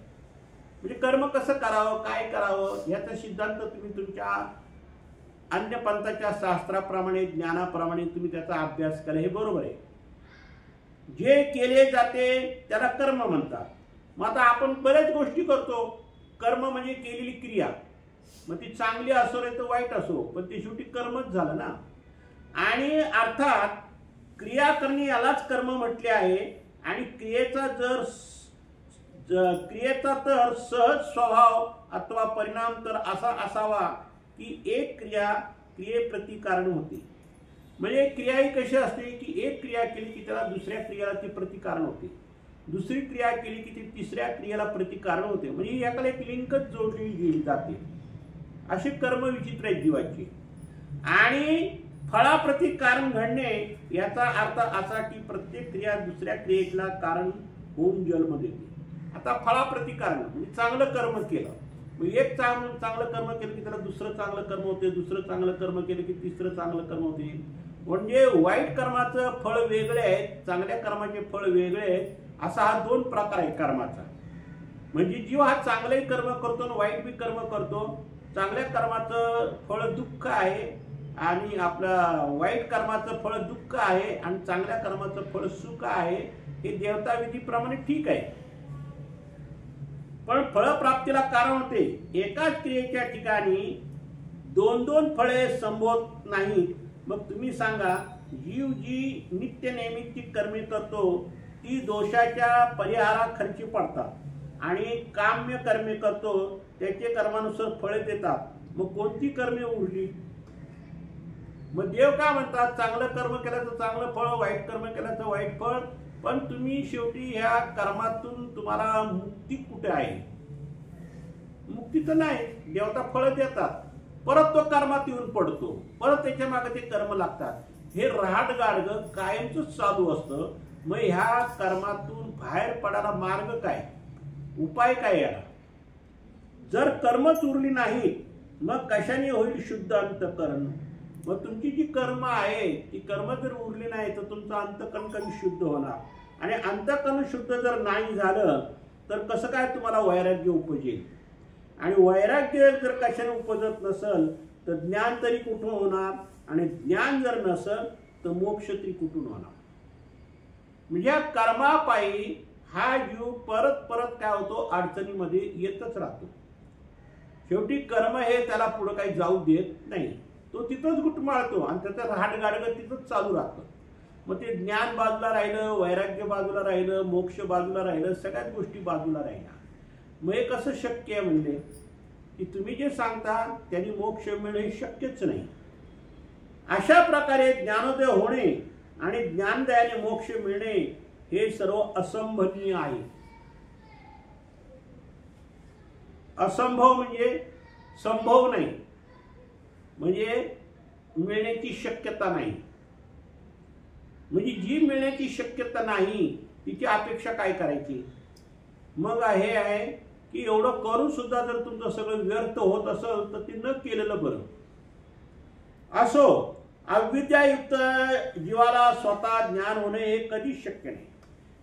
म्हणजे कर्म कसं करावं, काय करावं याचा सिद्धांत तुम्ही तुमच्या अन्य पंथाच्या शास्त्राप्रमाणे, ज्ञानाप्रमाणे तुम्ही त्याचा अभ्यास केला, हे बरोबर आहे. जे केले जाते त्याला कर्म म्हणतात. मग आता आपण बऱ्याच गोष्टी करतो, कर्म म्हणजे केलेली क्रिया, मग ती चांगली असो नाही तर वाईट असो, पण ते शेवटी कर्मच झालं ना. आणि अर्थात क्रिया करणे यालाच कर्म म्हटले आहे. आणि क्रियेचा तर सहज स्वभाव अथवा परिणाम तर असा असावा की एक क्रिया क्रियेप्रती कारण होते. म्हणजे क्रिया ही कशी असते की एक क्रिया केली की त्याला दुसऱ्या क्रियाला ती प्रतिकारण होते, दुसरी क्रिया केली की ती तिसऱ्या क्रियेला प्रतिकारण होते. म्हणजे याकडे एक लिंकच जोडली गेली जाते. अशी कर्म विचित्र आहेत जीवाची. आणि फळाप्रती कारण घडणे याचा अर्थ असा की प्रत्येक क्रिया दुसऱ्या क्रियेला कारण होऊन जन्म देते. आता फळाप्रती कारण म्हणजे चांगलं कर्म केलं, एक चांगलं कर्म केलं की त्याला दुसरं चांगलं कर्म होते, दुसरं चांगलं कर्म केलं की तिसरं चांगलं कर्म होते. म्हणजे वाईट कर्माचं फळ वेगळे आहे, चांगल्या कर्माचे फळ वेगळे आहे, असा हा दोन प्रकार आहे कर्माचा. म्हणजे जीव हा चांगलेही कर्म करतो आणि वाईट बी कर्म करतो. चांगल्या कर्माचं फळ दुःख आहे आणि आपलं वाईट कर्माचं फळ दुःख आहे आणि चांगल्या कर्माचं फळ सुख आहे. हे देवता विधीप्रमाणे ठीक आहे, पण फळप्राप्तीला कारण होते. एकाच क्रियेच्या ठिकाणी दोन दोन फळे संभवत नाहीत. मग तुम्ही सांगा, जीव जी नित्य नैमित्तिक कर्मे करतो ती दोषाच्या परिहाराखर्ची पडतात आणि काम्य कर्मे करतो त्याचे कर्मानुसार फळे देतात. मग कोणती कर्मे उरली? मग देव काय म्हणतात, चांगलं कर्म केल्याचं चांगलं फळ, वाईट कर्म केल्याचं वाईट फळ. पण तुम्ही शेवटी ह्या कर्मातून तुम्हाला मुक्ती कुठे आहे? मुक्ती तर नाही. देवता फळ देतात, परत तो कर्मात येऊन पडतो, परत त्याच्या मागे ते कर्म लागतात. हे रहाट गाडगं कायमच चालू असतं. मग ह्या कर्मातून बाहेर पडायला मार्ग काय, उपाय काय याला? जर कर्मच उरली नाही मग कशाने होईल शुद्ध अंतःकरण? मग तुमची जी कर्म आहे ती कर्म जर उरली नाही तर तुमचं अंतःकरण कधी शुद्ध होणार? आणि अंतःकरण शुद्ध जर नाही झालं तर कसं काय तुम्हाला वैराग्य उपजेल? आणि वैराग्य जर कशाने उपजत नसेल तर ज्ञान तरी कुठून होणार? आणि ज्ञान जर नसेल तर मोक्ष तरी कुठून होणार? म्हणजे कर्मापायी हा जीव परत परत काय होतो, अडचणीमध्ये येतच राहतो. शेवटी कर्म हे त्याला पुढे काही जाऊ देत नाही. तो तिथंच गुटमाळतो आणि त्याचं रहाट गाडगं तिथंच चालू राहतं. मग ते ज्ञान बाजूला राहिलं, वैराग्य बाजूला राहिलं, मोक्ष बाजूला राहिलं, सगळ्याच गोष्टी बाजूला राहिल्या. मग हे कसं शक्य आहे? म्हणजे की तुम्ही जे सांगता त्यांनी मोक्ष मिळणे शक्यच नाही. अशा प्रकारे ज्ञानोदय होणे आणि ज्ञानदयाने मोक्ष मिळणे हे सर्व असंभवनीय आहे. असंभव म्हणजे संभव नाही, म्हणजे मिळण्याची शक्यता नाही. म्हणजे जी मिळण्याची शक्यता नाही तिची अपेक्षा काय करायची? मग हे आहे की एवढं करून सुद्धा जर तुमचं सगळं व्यर्थ होत असेल तर ते न केलेलं बरं. असो, अविद्यायुक्त जीवाला स्वतः ज्ञान होणे हे कधीच शक्य नाही.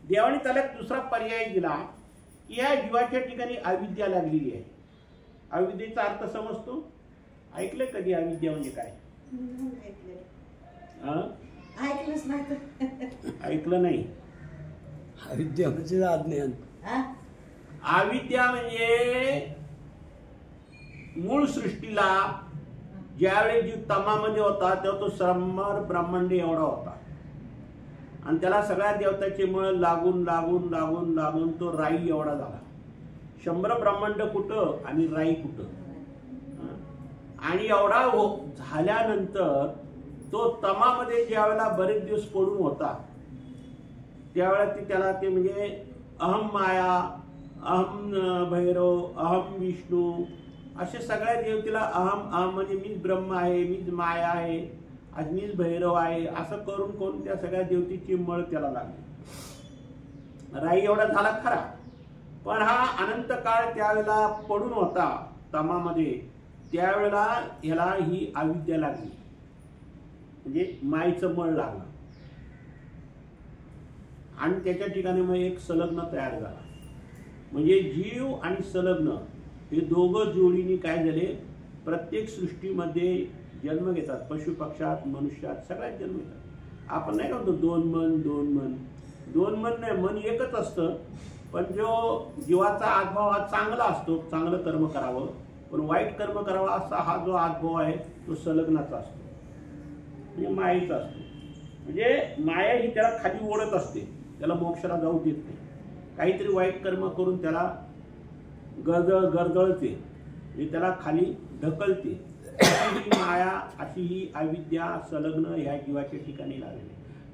देवाने त्याला दुसरा पर्याय दिला की या जीवाच्या ठिकाणी अविद्या लागलेली आहे. अविद्येचा अर्थ समजतो? ऐकलंय कधी अविद्या म्हणजे काय? ऐकलं नाही.
अविद्या म्हणजे अज्ञान.
अविद्या म्हणजे मूळ सृष्टीला ज्यावेळी जीव तमामध्ये होता तेव्हा तो समर ब्रह्मांड एवढा होता आणि त्याला सगळ्या देवताचे मळ लागून लागून लागून लागून तो राई एवढा झाला. 100 ब्रह्मांड कुठं आणि राई कुठं? आणि एवढा झाल्यानंतर तो तमामध्ये ज्यावेळेला बरेच दिवस पडून होता त्यावेळेला त्याला ते म्हणजे अहम माया, अहम भैरव, अहम विष्णू असे सगळ्या देवतेला अहम अहम म्हणजे मीच ब्रह्म आहे, मीच माया आहे, आज मीच भैरव आहे असं करून करून त्या सगळ्या देवतेची मळ त्याला लागली. राई एवढा झाला खरा, पण हा अनंत काळ त्यावेळेला पडून होता तमामध्ये. त्यावेळेला ह्याला ही अविद्या लागली, म्हणजे मायेचं मळ लागलं आणि त्याच्या ठिकाणी मग एक संलग्न तयार झाला. म्हणजे जीव आणि संलग्न हे दोघं जोडीने काय झाले, प्रत्येक सृष्टीमध्ये जन्म घेतात. पशु पक्षात, मनुष्यात सगळ्यात जन्म घेतात. आपण नाही का म्हणतो 2 मन 2 मन. 2 मन नाही, मन एकच असतं. पण जो जीवाचा अनुभव हा चांगला असतो, चांगलं कर्म करावं, पण वाईट कर्म करावा असा हा जो अनुभव आहे तो संलग्नाचा असतो, म्हणजे मायेचा असतो. म्हणजे माया ही त्याला खाली ओढत असते, त्याला मोक्षाला जाऊ देत नाही. काहीतरी वाईट कर्म करून त्याला गरगळते, म्हणजे त्याला खाली ढकलते. अशी ही माया, अशी ही अविद्या संलग्न ह्या जीवाच्या ठिकाणी लागली.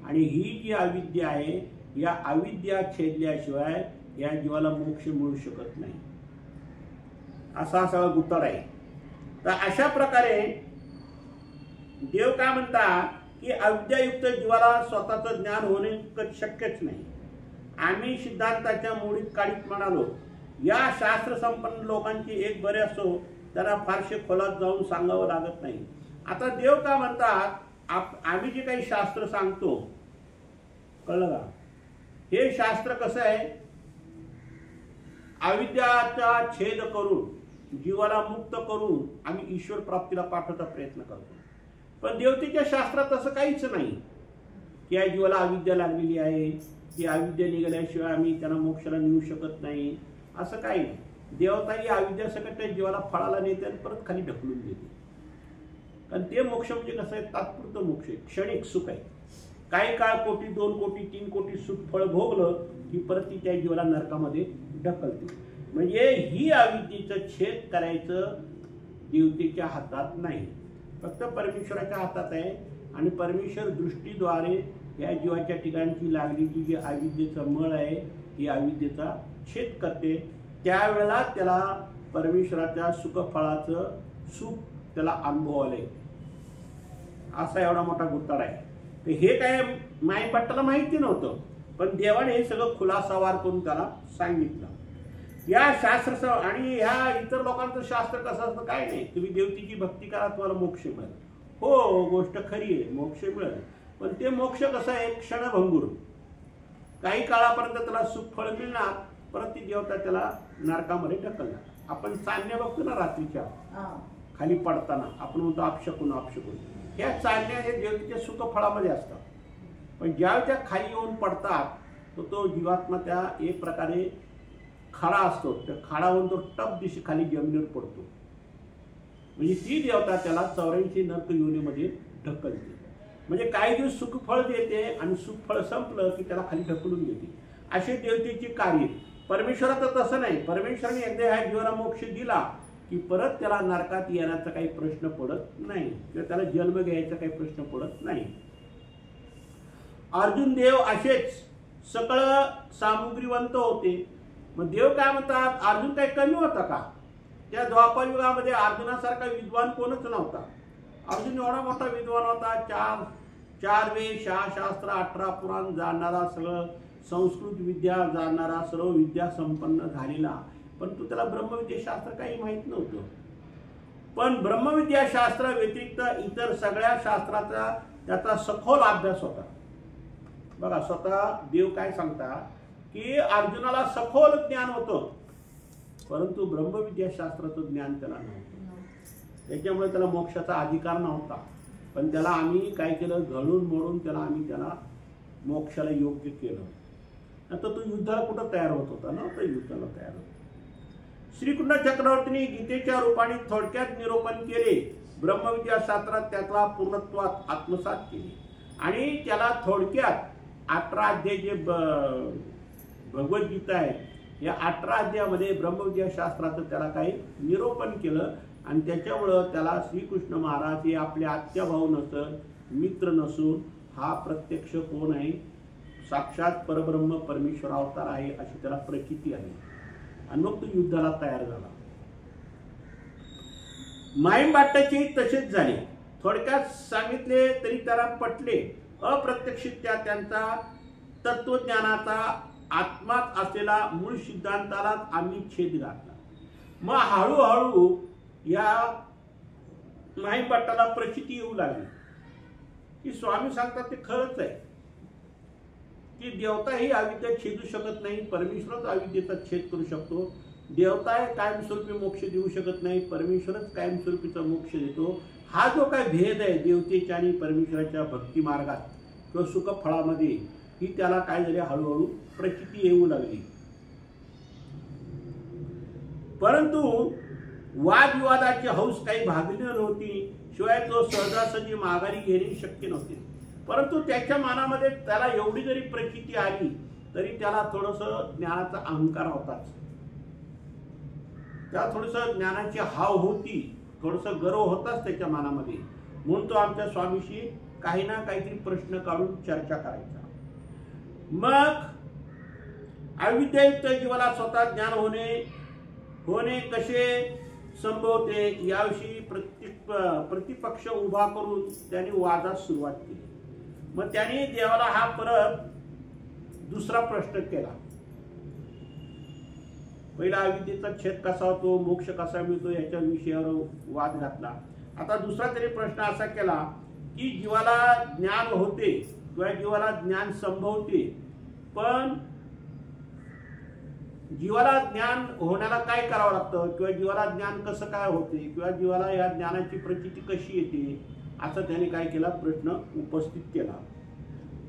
आणि ही जी अविद्या आहे, या अविद्या छेदल्याशिवाय या जीवाला मोक्ष मिळू शकत नाही. असा सगळा गुत्ताड आहे. तर अशा प्रकारे देव काय म्हणतात की अविद्यायुक्त जीवाला स्वतःचं ज्ञान होणे शक्यच नाही. आम्ही सिद्धांताच्या मोडीत काढीत म्हणालो, या शास्त्र संपन्न लोकांची एक बरे असो, त्यांना फारसे खोलात जाऊन सांगावं लागत नाही. आता देव काय म्हणतात, आम्ही जे काही शास्त्र सांगतो, कळलं का? हे शास्त्र कसं आहे, अविद्याचा छेद करून जीवाला मुक्त करून आम्ही ईश्वर प्राप्तीला पाठवण्याचा प्रयत्न करतो. पण देवतेच्या शास्त्रात असं काहीच नाही की या जीवाला अविद्या लागलेली आहे, की अविद्या निघाल्याशिवाय आम्ही त्यांना मोक्षाला नेऊ शकत नाही, असं काही नाही. देवता ही अविद्या सकट जीवाला फळाला नेते आणि परत खाली ढकलून देते. कारण ते मोक्ष म्हणजे कसं आहे, तात्पुरतं मोक्ष आहे, क्षणिक सुख आहे. काही काळ कोटी 2 कोटी 3 कोटी सुख फळ भोगलं की परत ती त्या जीवाला नरकामध्ये ढकलते. म्हणजे ही अविद्येचं छेद करायचं देवतेच्या हातात नाही, फक्त परमेश्वराच्या हातात आहे. आणि परमेश्वर दृष्टीद्वारे या जीवाच्या ठिकाणची लागलेली जी अविद्येचा मळ आहे ही अविद्येचा छेद करते. त्यावेळेला त्याला परमेश्वराच्या सुखफळाचं सुख त्याला अनुभवायला येते. असा एवढा मोठा गुत्ताड आहे. तर हे काय माईभट्टाला माहिती नव्हतं, पण देवाने हे सगळं खुलासावार करून त्याला सांगितलं. या शास्त्र आणि ह्या इतर लोकांचं शास्त्र कसं असतं काय नाही, तुम्ही देवतेची भक्ती करा तुम्हाला मोक्ष मिळेल. हो, गोष्ट खरी आहे, मोक्ष मिळेल, पण ते मोक्ष कसं आहे क्षणभंगूर. काही काळापर्यंत त्याला सुख फळ मिळणार, परत ती देवता त्याला नरकामध्ये ढकलणार. आपण चालण्या बघतो ना रात्रीच्या खाली पडताना, आपण म्हणतो अपशकुन अपशकुन. ह्या चालण्या हे देवतेच्या सुख फळामध्ये असतात. पण ज्यावेळी त्या खाली येऊन पडतात तर तो जीवात्मा त्या एक प्रकारे खाडा असतो, त्या खाडावरून तो टप दिशी खाली जमिनीवर पडतो. म्हणजे ती देवता त्याला 84 नरक योनीमध्ये ढकलते. म्हणजे काही दिवस सुखफळ देते आणि सुखफळ संपलं की त्याला खाली ढकलून घेते. असे देवतेची कार्य. परमेश्वराचं तसं नाही. परमेश्वराने एकदा ह्या जीवाला मोक्ष दिला की परत त्याला नरकात येण्याचा काही प्रश्न पडत नाही किंवा त्याला जन्म घ्यायचा काही प्रश्न पडत नाही. अर्जुन देव असेच सगळं सामुग्रीवंत होते. मग देव काय म्हणतात, अर्जुन काही कमी होता का? त्या द्वापर युगामध्ये अर्जुनासारखा विद्वान कोणच नव्हता. अर्जुन एवढा मोठा विद्वान होता. चार वेद, 6 शास्त्र, 18 पुराण जाणणारा, सगळं संस्कृत विद्या जाणणारा, सर्व विद्या संपन्न झालेला. पण त्याला ब्रह्मविद्याशास्त्र काही माहीत नव्हतं. पण ब्रह्मविद्याशास्त्र व्यतिरिक्त इतर सगळ्या शास्त्राचा त्याचा सखोल अभ्यास होता. बघा, स्वतः देव काय सांगतात की अर्जुनाला सखोल ज्ञान होतं, परंतु ब्रह्मविद्याशास्त्राचं ज्ञान त्याला नव्हतं. त्याच्यामुळे त्याला मोक्षाचा अधिकार नव्हता. पण त्याला आम्ही काय केलं, घडून मोडून त्याला मोक्षाला योग्य केलं. आता तो युद्धाला कुठं तयार होत होता ना, तर युद्धाला तयार होता. श्रीकृष्ण चक्रवर्तींनी गीतेच्या रूपाने थोडक्यात निरूपण केले. ब्रह्मविद्याशास्त्रात त्याला पूर्णत्वात आत्मसात केले आणि त्याला थोडक्यात 18 अध्याय जे भगवद्गीता आहे, या 18 अध्यायामध्ये ब्रह्मविद्याशास्त्राचं त्याला काही निरूपण केलं. आणि त्याच्यामुळं त्याला श्रीकृष्ण महाराज हे आपले आत्या भाऊ नसून, मित्र नसून, हा प्रत्यक्ष कोण आहे, साक्षात परब्रह्म परमेश्वर अवतार आहे अशी त्याला प्रचिती आहे. आणि मग तो युद्धाला तयार झाला. माईभट्टाचे तसेच झाले. थोडक्यात सांगितले तरी त्याला पटले. अप्रत्यक्षितत्या त्यांचा तत्वज्ञानाचा आत्मात असलेला मूळ सिद्धांतालाच आम्ही छेद घातला. मग हळूहळू या माईभट्टाला प्रचिती येऊ लागली की स्वामी सांगतात ते खरंच आहे की देवता ही अविद्या छेदू शकत नाही, परमेश्वरच अविद्येचा छेद करू शकतो. देवता कायमस्वरूपी मोक्ष देऊ शकत नाही, परमेश्वरच कायमस्वरूपीचा मोक्ष देतो. हा जो काय भेद आहे देवतेच्या आणि परमेश्वराच्या भक्ती मार्गात किंवा सुखफळामध्ये, ही त्याला काय झाले, हळूहळू प्रचिती येऊ लागली. परंतु वादविवादाची हौस काही भागली नव्हती. शिवाय तो सहजासहजी माघारी घेणे शक्य नव्हते. परंतु त्याच्या मनामध्ये त्याला एवढी जरी प्रचिती आली तरी त्याला थोडंसं ज्ञानाचा अहंकार होताच. त्याला थोडंसं ज्ञानाची हाव होती, थोडंसं गर्व होताच त्याच्या मनामध्ये. म्हणून तो आमच्या स्वामीशी काही ना काहीतरी प्रश्न काढून चर्चा करायचा. मग अविद्यायुक्त जीवाला स्वतः ज्ञान होणे कसे संभवते याविषयी प्रतिपक्ष उभा करून त्याने वादास सुरुवात केली. मग त्याने देवाला हा परत दुसरा प्रश्न केला. पहिला अविद्येचा छेद कसा होतो, मोक्ष कसा मिळतो याच्या विषयावर वाद घातला. आता दुसरा तरी प्रश्न असा केला की जीवाला ज्ञान होते किंवा जीवाला ज्ञान संभवते, पण जीवाला ज्ञान होण्याला काय करावं लागतं किंवा जीवाला ज्ञान कसं काय होते किंवा जीवाला या ज्ञानाची प्रचिती कशी येते, असं त्याने काय केला, प्रश्न उपस्थित केला.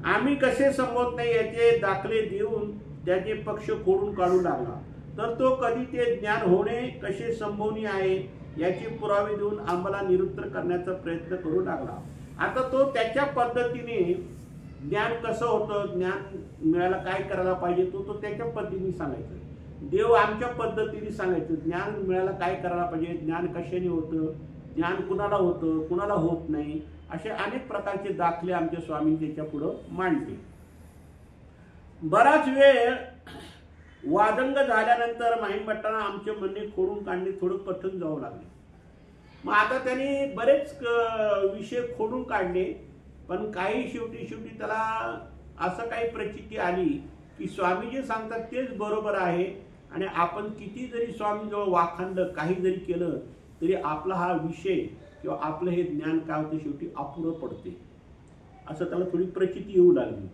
आम्ही कसे संभवत नाही याचे दाखले देऊन त्याचे पक्ष खोडून काढू लागला. तर तो कधी ते ज्ञान होणे कसे संभवनीय आहे याचे पुरावे देऊन आम्हाला निरुत्तर करण्याचा प्रयत्न करू लागला. आता तो त्याच्या पद्धतीने ज्ञान कसं होतं, ज्ञान मिळायला काय करायला पाहिजे तो त्याच्या पद्धतीने सांगायचं. देव आमच्या पद्धतीने सांगायचं ज्ञान मिळायला काय करायला पाहिजे, ज्ञान कशाने होतं ज्ञान कुणाला होतं कुणाला होत नाही, असे अनेक प्रकारचे दाखले आमच्या स्वामींनी त्याच्या पुढं मांडले. बराच वेळ वादंग झाल्यानंतर माहीमभट्टांना आमचे म्हणणे खोडून काढणे थोडं कठीण जाऊ लागले. मग आता त्यांनी बरेच विषय खोडून काढले, पण काही शेवटी त्याला असं काही प्रचिती आली की स्वामी जे सांगतात तेच बरोबर आहे, आणि आपण किती जरी स्वामीजवळ वाखाणलं काही जरी केलं तरी आपला हा विषय किंवा आपलं हे ज्ञान काय होतं शेवटी अपुरं पडते, असं त्याला थोडी प्रचिती येऊ लागली.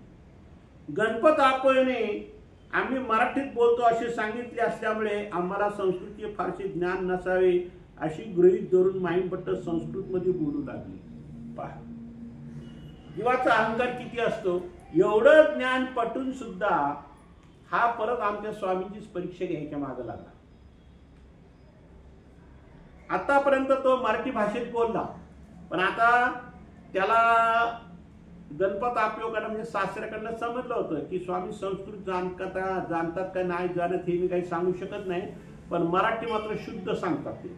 गणपत आपणे आम्ही मराठीत बोलतो असे सांगितले असल्यामुळे आम्हाला संस्कृतीचे फारसे ज्ञान नसावे अशी गृहीत धरून माहीमभट्ट संस्कृतमध्ये बोलू लागली. पहा जीवाचा अहंकार किती असतो. एवढं ज्ञान पटून सुद्धा हा परत आमच्या स्वामींचीच परीक्षा घ्यायच्या मागे लागला. आतापर्यंत तो मराठी भाषेत बोलला, पण आता त्याला गणपत आपल्याकडं म्हणजे सासऱ्याकडनं समजलं होतं की स्वामी संस्कृत जाणतात का नाही जाणत हे मी काही सांगू शकत नाही, पण मराठी मात्र शुद्ध सांगतात ते.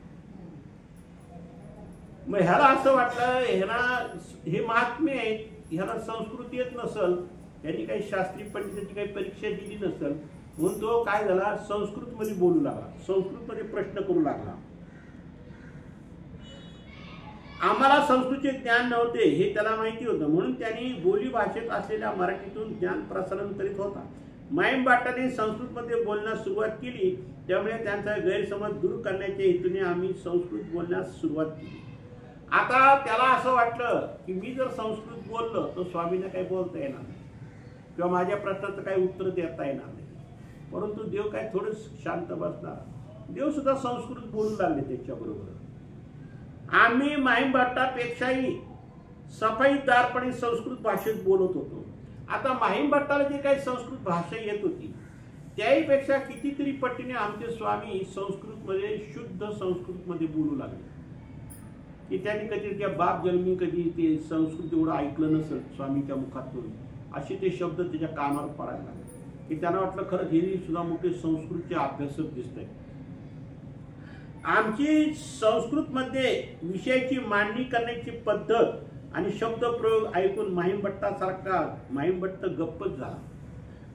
मग ह्याला असं वाटलं हे महात्मे आहेत, ह्याला संस्कृत येत नसल, त्यांनी काही शास्त्रीय पंडितांची काही परीक्षा दिली नसल, म्हणून तो काय झाला संस्कृतमध्ये बोलू लागला, संस्कृतमध्ये प्रश्न करू लागला. आम्हाला संस्कृतचे ज्ञान नव्हते हे त्याला माहिती होतं, म्हणून त्यांनी बोली भाषेत असलेल्या मराठीतून ज्ञान प्रसारण करीत होता. माहीमभट्टाने संस्कृतमध्ये बोलण्यास सुरुवात केली, त्यामुळे त्यांचा गैरसमज दूर करण्याच्या हेतूने आम्ही संस्कृत बोलण्यास सुरुवात केली. आता त्याला असं वाटलं की मी जर संस्कृत बोललो तर स्वामींना काही बोलता येणार नाही किंवा माझ्या प्रश्नाचं काही उत्तर देता येणार नाही, परंतु देव काय थोडं शांत बसणार. देव सुद्धा संस्कृत बोलू लागले त्याच्याबरोबर. आम्ही माहीमभट्टापेक्षाही सफाईदारपणे संस्कृत भाषेत बोलत होतो. आता माहीमभट्टाला जे काही संस्कृत भाषा येत होती त्याहीपेक्षा कितीतरी पटीने आमचे स्वामी संस्कृतमध्ये शुद्ध संस्कृतमध्ये बोलू लागले की त्यांनी कधी त्या बाप जन्मी कधी ते संस्कृत एवढं ऐकलं नसेल स्वामीच्या मुखातून, असे ते शब्द त्याच्या कानावर पडायला लागले की त्यांना वाटलं खरं हे सुद्धा मोठे संस्कृतचे अभ्यासक दिसत आहेत. आमची संस्कृतमध्ये विषयाची मांडणी करण्याची पद्धत आणि शब्दप्रयोग ऐकून माहीमभट्ट गप्पच झाला.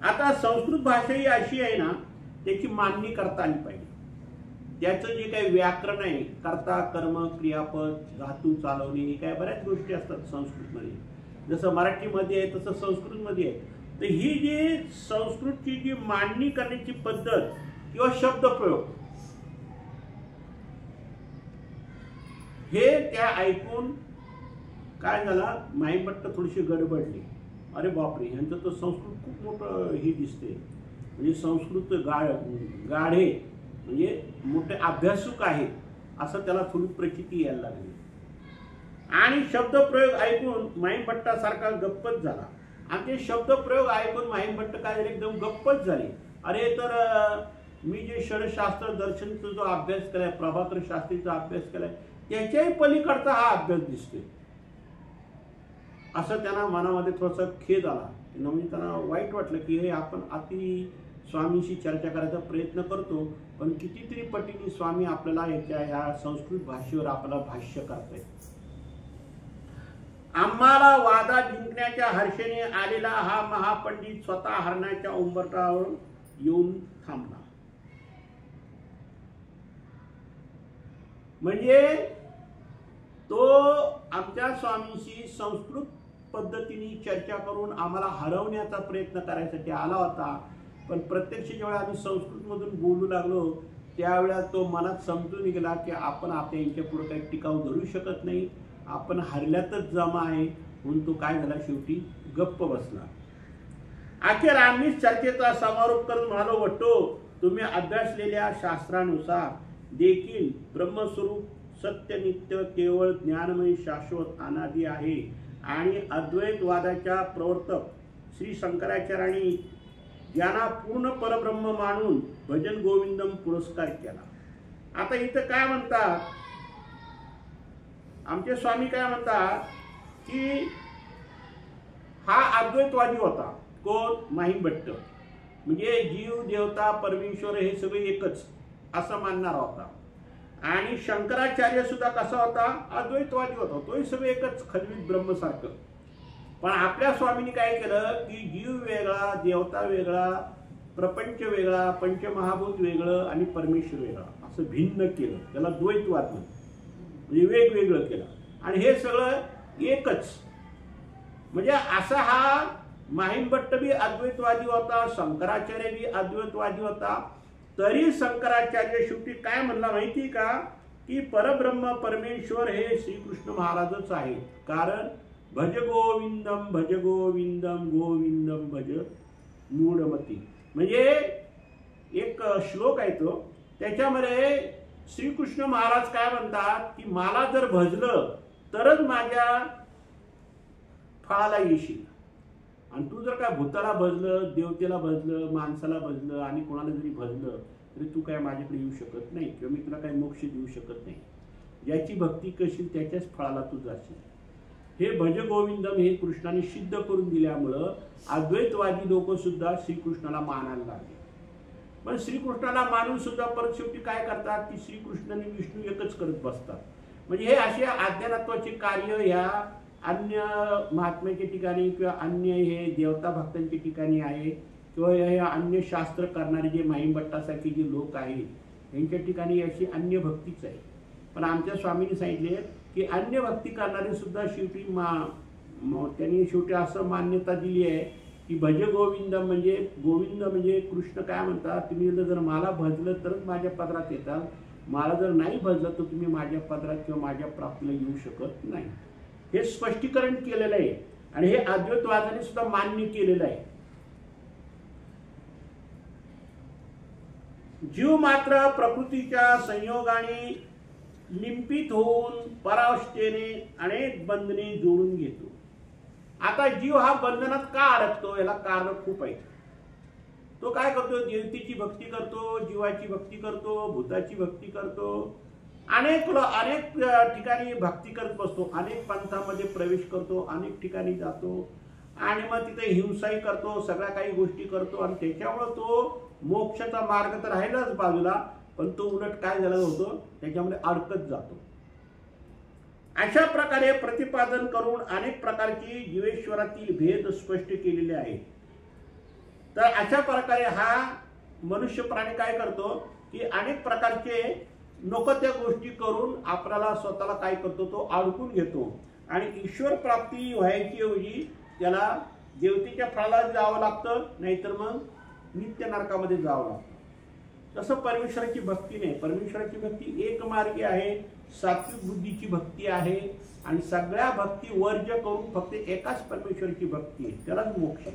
आता संस्कृत भाषा ही अशी आहे ना, त्याची मांडणी करता आली पाहिजे. त्याचं जे काही व्याकरण आहे, कर्ता कर्म क्रियापद धातू चालवणे, हे काय बऱ्याच गोष्टी असतात संस्कृतमध्ये, जसं मराठीमध्ये आहे तसं संस्कृतमध्ये आहे. तर ही जी संस्कृतची जी मांडणी करण्याची पद्धत किंवा शब्दप्रयोग हे त्या ऐकून काय झाला, माहीमभट्ट थोडीशी गडबडली. अरे बापरे, यांचं तर संस्कृत खूप मोठं हे दिसते, म्हणजे संस्कृत गाढे म्हणजे मोठे अभ्यासक आहेत असं त्याला थोडी प्रचिती यायला लागली. आणि शब्दप्रयोग ऐकून माहीमभट्टासारखा गप्पच झाला. आणि ते शब्दप्रयोग ऐकून माहीमभट्ट काय झाले, एकदम गप्पच झाले. अरे तर मी जे षडशास्त्र दर्शनचा जो अभ्यास केलाय, प्रभाकर शास्त्रीचा अभ्यास केलाय, त्याच्याही पलीकडचा हा अभ्यास दिसतोय, असं त्यांना मनामध्ये थोडासा खेद आला. म्हणजे त्यांना वाईट वाटलं की हे आपण अति स्वामींशी चर्चा करायचा प्रयत्न करतो, पण कितीतरी पटीने स्वामी आपल्याला ह्या संस्कृत भाषेवर आपल्याला भाष्य करतायत. आम्हाला वादा जिंकण्याच्या हर्षेने आलेला हा महापंडित स्वतः हरणाच्या उंबरठ्यावर येऊन थांबला. म्हणजे तो आमच्या स्वामींशी संस्कृत पद्धतीने चर्चा करून आम्हाला हरवण्याचा प्रयत्न करायसाठी आला होता, पण प्रत्यक्ष जेव्हा आम्ही संस्कृतमधून बोलू लागलो त्यावेळेला तो मनात समजून गेला की आपण आपल्या यांच्या पुढे काही टिकाव धरू शकत नाही, आपण हरल्यातच जमा आहे, म्हणून तो काय झाला शेवटी गप्प बसला. अखेर आम्ही चर्चेचा समारोप करून म्हणालो, वटो तुम्ही अभ्यासलेल्या शास्त्रानुसार देखील ब्रह्मस्वरूप सत्य नित्य केवळ ज्ञानमय शाश्वत अनादी आहे आणि अद्वैतवादाच्या प्रवर्तक श्री शंकराचार्यांनी ज्यांना पूर्ण परब्रह्म मानून भजन गोविंदम पुरस्कार केला. आता इथं काय म्हणतात आमचे स्वामी, काय म्हणतात की हा अद्वैतवादी होता. कोण? माहीमभट्ट. म्हणजे जीव देवता परमेश्वर हे सगळे एकच असं मानणारा होता. आणि शंकराचार्य सुद्धा कसा होता, अद्वैतवादी होता, तोही सगळं एकच खलवीत ब्रह्मसारखं. पण आपल्या स्वामींनी काय केलं की जीव वेगळा, देवता वेगळा, प्रपंच वेगळा, पंचमहाभूत वेगळं आणि परमेश्वर वेगळा असं भिन्न केलं. त्याला द्वैतवाद म्हणजे वेगवेगळं केलं. आणि हे सगळं एकच. म्हणजे असा हा माहिमभट्ट बी अद्वैतवादी होता, शंकराचार्य बी अद्वैतवादी होता. तरी शंकराचार्य शेवटी काय म्हणला माहिती का, की परब्रह्म परमेश्वर हे श्रीकृष्ण महाराजच आहेत. कारण भज गोविंदम भज गोविंदम गोविंदम भज मूढमती. म्हणजे एक श्लोक आहे तो, त्याच्यामध्ये श्रीकृष्ण महाराज काय म्हणतात की मला जर भजलं तरच माझ्या फळाला येशील. आणि तू जर काय भूताला भजलं, देवतेला भजलं, माणसाला भजलं आणि कोणाला जरी भजलं तरी तू काय माझ्याकडे येऊ शकत नाही किंवा मी तुला काही मोक्ष देऊ शकत नाही. ज्याची भक्ती करशील त्याच्याच फळाला तू जाशील. हे भज गोविंदम हे कृष्णाने सिद्ध करून दिल्यामुळं अद्वैतवादी लोक सुद्धा श्रीकृष्णाला मानायला लागले. पण श्रीकृष्णाला मानून सुद्धा परत शेवटी काय करतात की श्रीकृष्ण आणि विष्णू एकच करत बसतात. म्हणजे हे असे अज्ञानत्वाचे कार्य ह्या अन्य महात्म्याच्या ठिकाणी किंवा अन्य हे देवता भक्तांच्या ठिकाणी आहे किंवा हे अन्य शास्त्र करणारे जे माहिमभट्टासारखे जे लोक आहेत यांच्या ठिकाणी अशी अन्य भक्तीच आहे. पण आमच्या स्वामींनी सांगितले की अन्य भक्ती करणारे सुद्धा शेवटी त्यांनी शेवटी असं मान्यता दिली आहे की भज गोविंद म्हणजे गोविंद म्हणजे कृष्ण काय म्हणतात, तुम्ही जर मला भजलं तरच माझ्या पदरात येतात, मला जर नाही भजलं तर तुम्ही माझ्या पदरात किंवा माझ्या प्राप्तीला येऊ शकत नाही. हे स्पष्टीकरण केलेलं आहे आणि हे अद्वैतवादाने सुद्धा मान्य केलेलं आहे. जीव मात्र प्रकृतीच्या संयोगाने लिंपित होऊन परावस्थेने अनेक बंधने जोडून घेतो. आता जीव हा बंधनात का अडकतो, याला कारण खूप आहे. तो काय करतो, देवतेची भक्ती करतो, जीवाची भक्ती करतो, भूताची भक्ती करतो, अनेक ठिकाणी भक्ती करत बसतो, अनेक पंथामध्ये प्रवेश करतो, अनेक ठिकाणी जातो आणि मग तिथे हिंसाही करतो, सगळ्या काही गोष्टी करतो आणि त्याच्यामुळे तो मोक्षाचा मार्ग तर राहिलाच बाजूला, पण तो उलट काय झालं होतो त्याच्यामध्ये अडकत जातो. अशा प्रकारे प्रतिपादन करून अनेक प्रकारची जीवेश्वरातील भेद स्पष्ट केलेले आहेत. तर अशा प्रकारे हा मनुष्य प्राणी काय करतो की अनेक प्रकारचे नको त्या गोष्टी करून आपल्याला स्वतःला काय करतो, तो अडकून घेतो आणि ईश्वर प्राप्ती व्हायची ऐवजी त्याला देवतेच्या फळाला जावं लागतं, नाहीतर मग नित्य नरकामध्ये जावं लागतं. तसं परमेश्वराची भक्ती नाही. परमेश्वराची भक्ती एक मार्गी आहे, सात्विक बुद्धीची भक्ती आहे आणि सगळ्या भक्ती वर्ज्य करून फक्त एकाच परमेश्वराची भक्ती आहे, त्यालाच मोक्ष.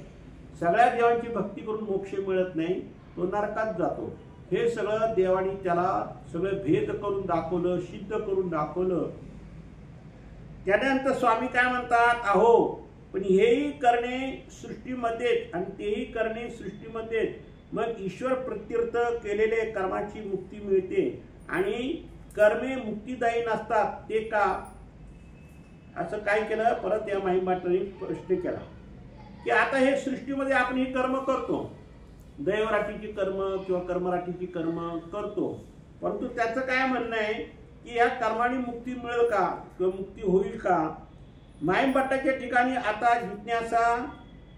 सगळ्या देवांची भक्ती करून मोक्ष मिळत नाही, तो नरकात जातो. हे सगळं देवाने त्याला सगळं भेद करून दाखवलं, सिद्ध करून दाखवलं. त्यानंतर स्वामी काय म्हणतात, अहो पण हेही करणे सृष्टीमध्येच आणि तेही करणे सृष्टीमध्येच, मग ईश्वर प्रत्यर्थ केलेले कर्माची मुक्ती मिळते आणि कर्मे मुक्तीदायी नसतात ते का. असं काय केलं, परत या माहिमभट्टाने प्रश्न केला की आता हे सृष्टीमध्ये आपण ही कर्म करतो, दैवराटीची कर्म किंवा कर्मराटीची कर्म करतो, परंतु त्याचं काय म्हणणं आहे की या कर्माने मुक्ती मिळेल का किंवा मुक्ती होईल का. माहिमभट्टाच्या ठिकाणी आता जिज्ञासा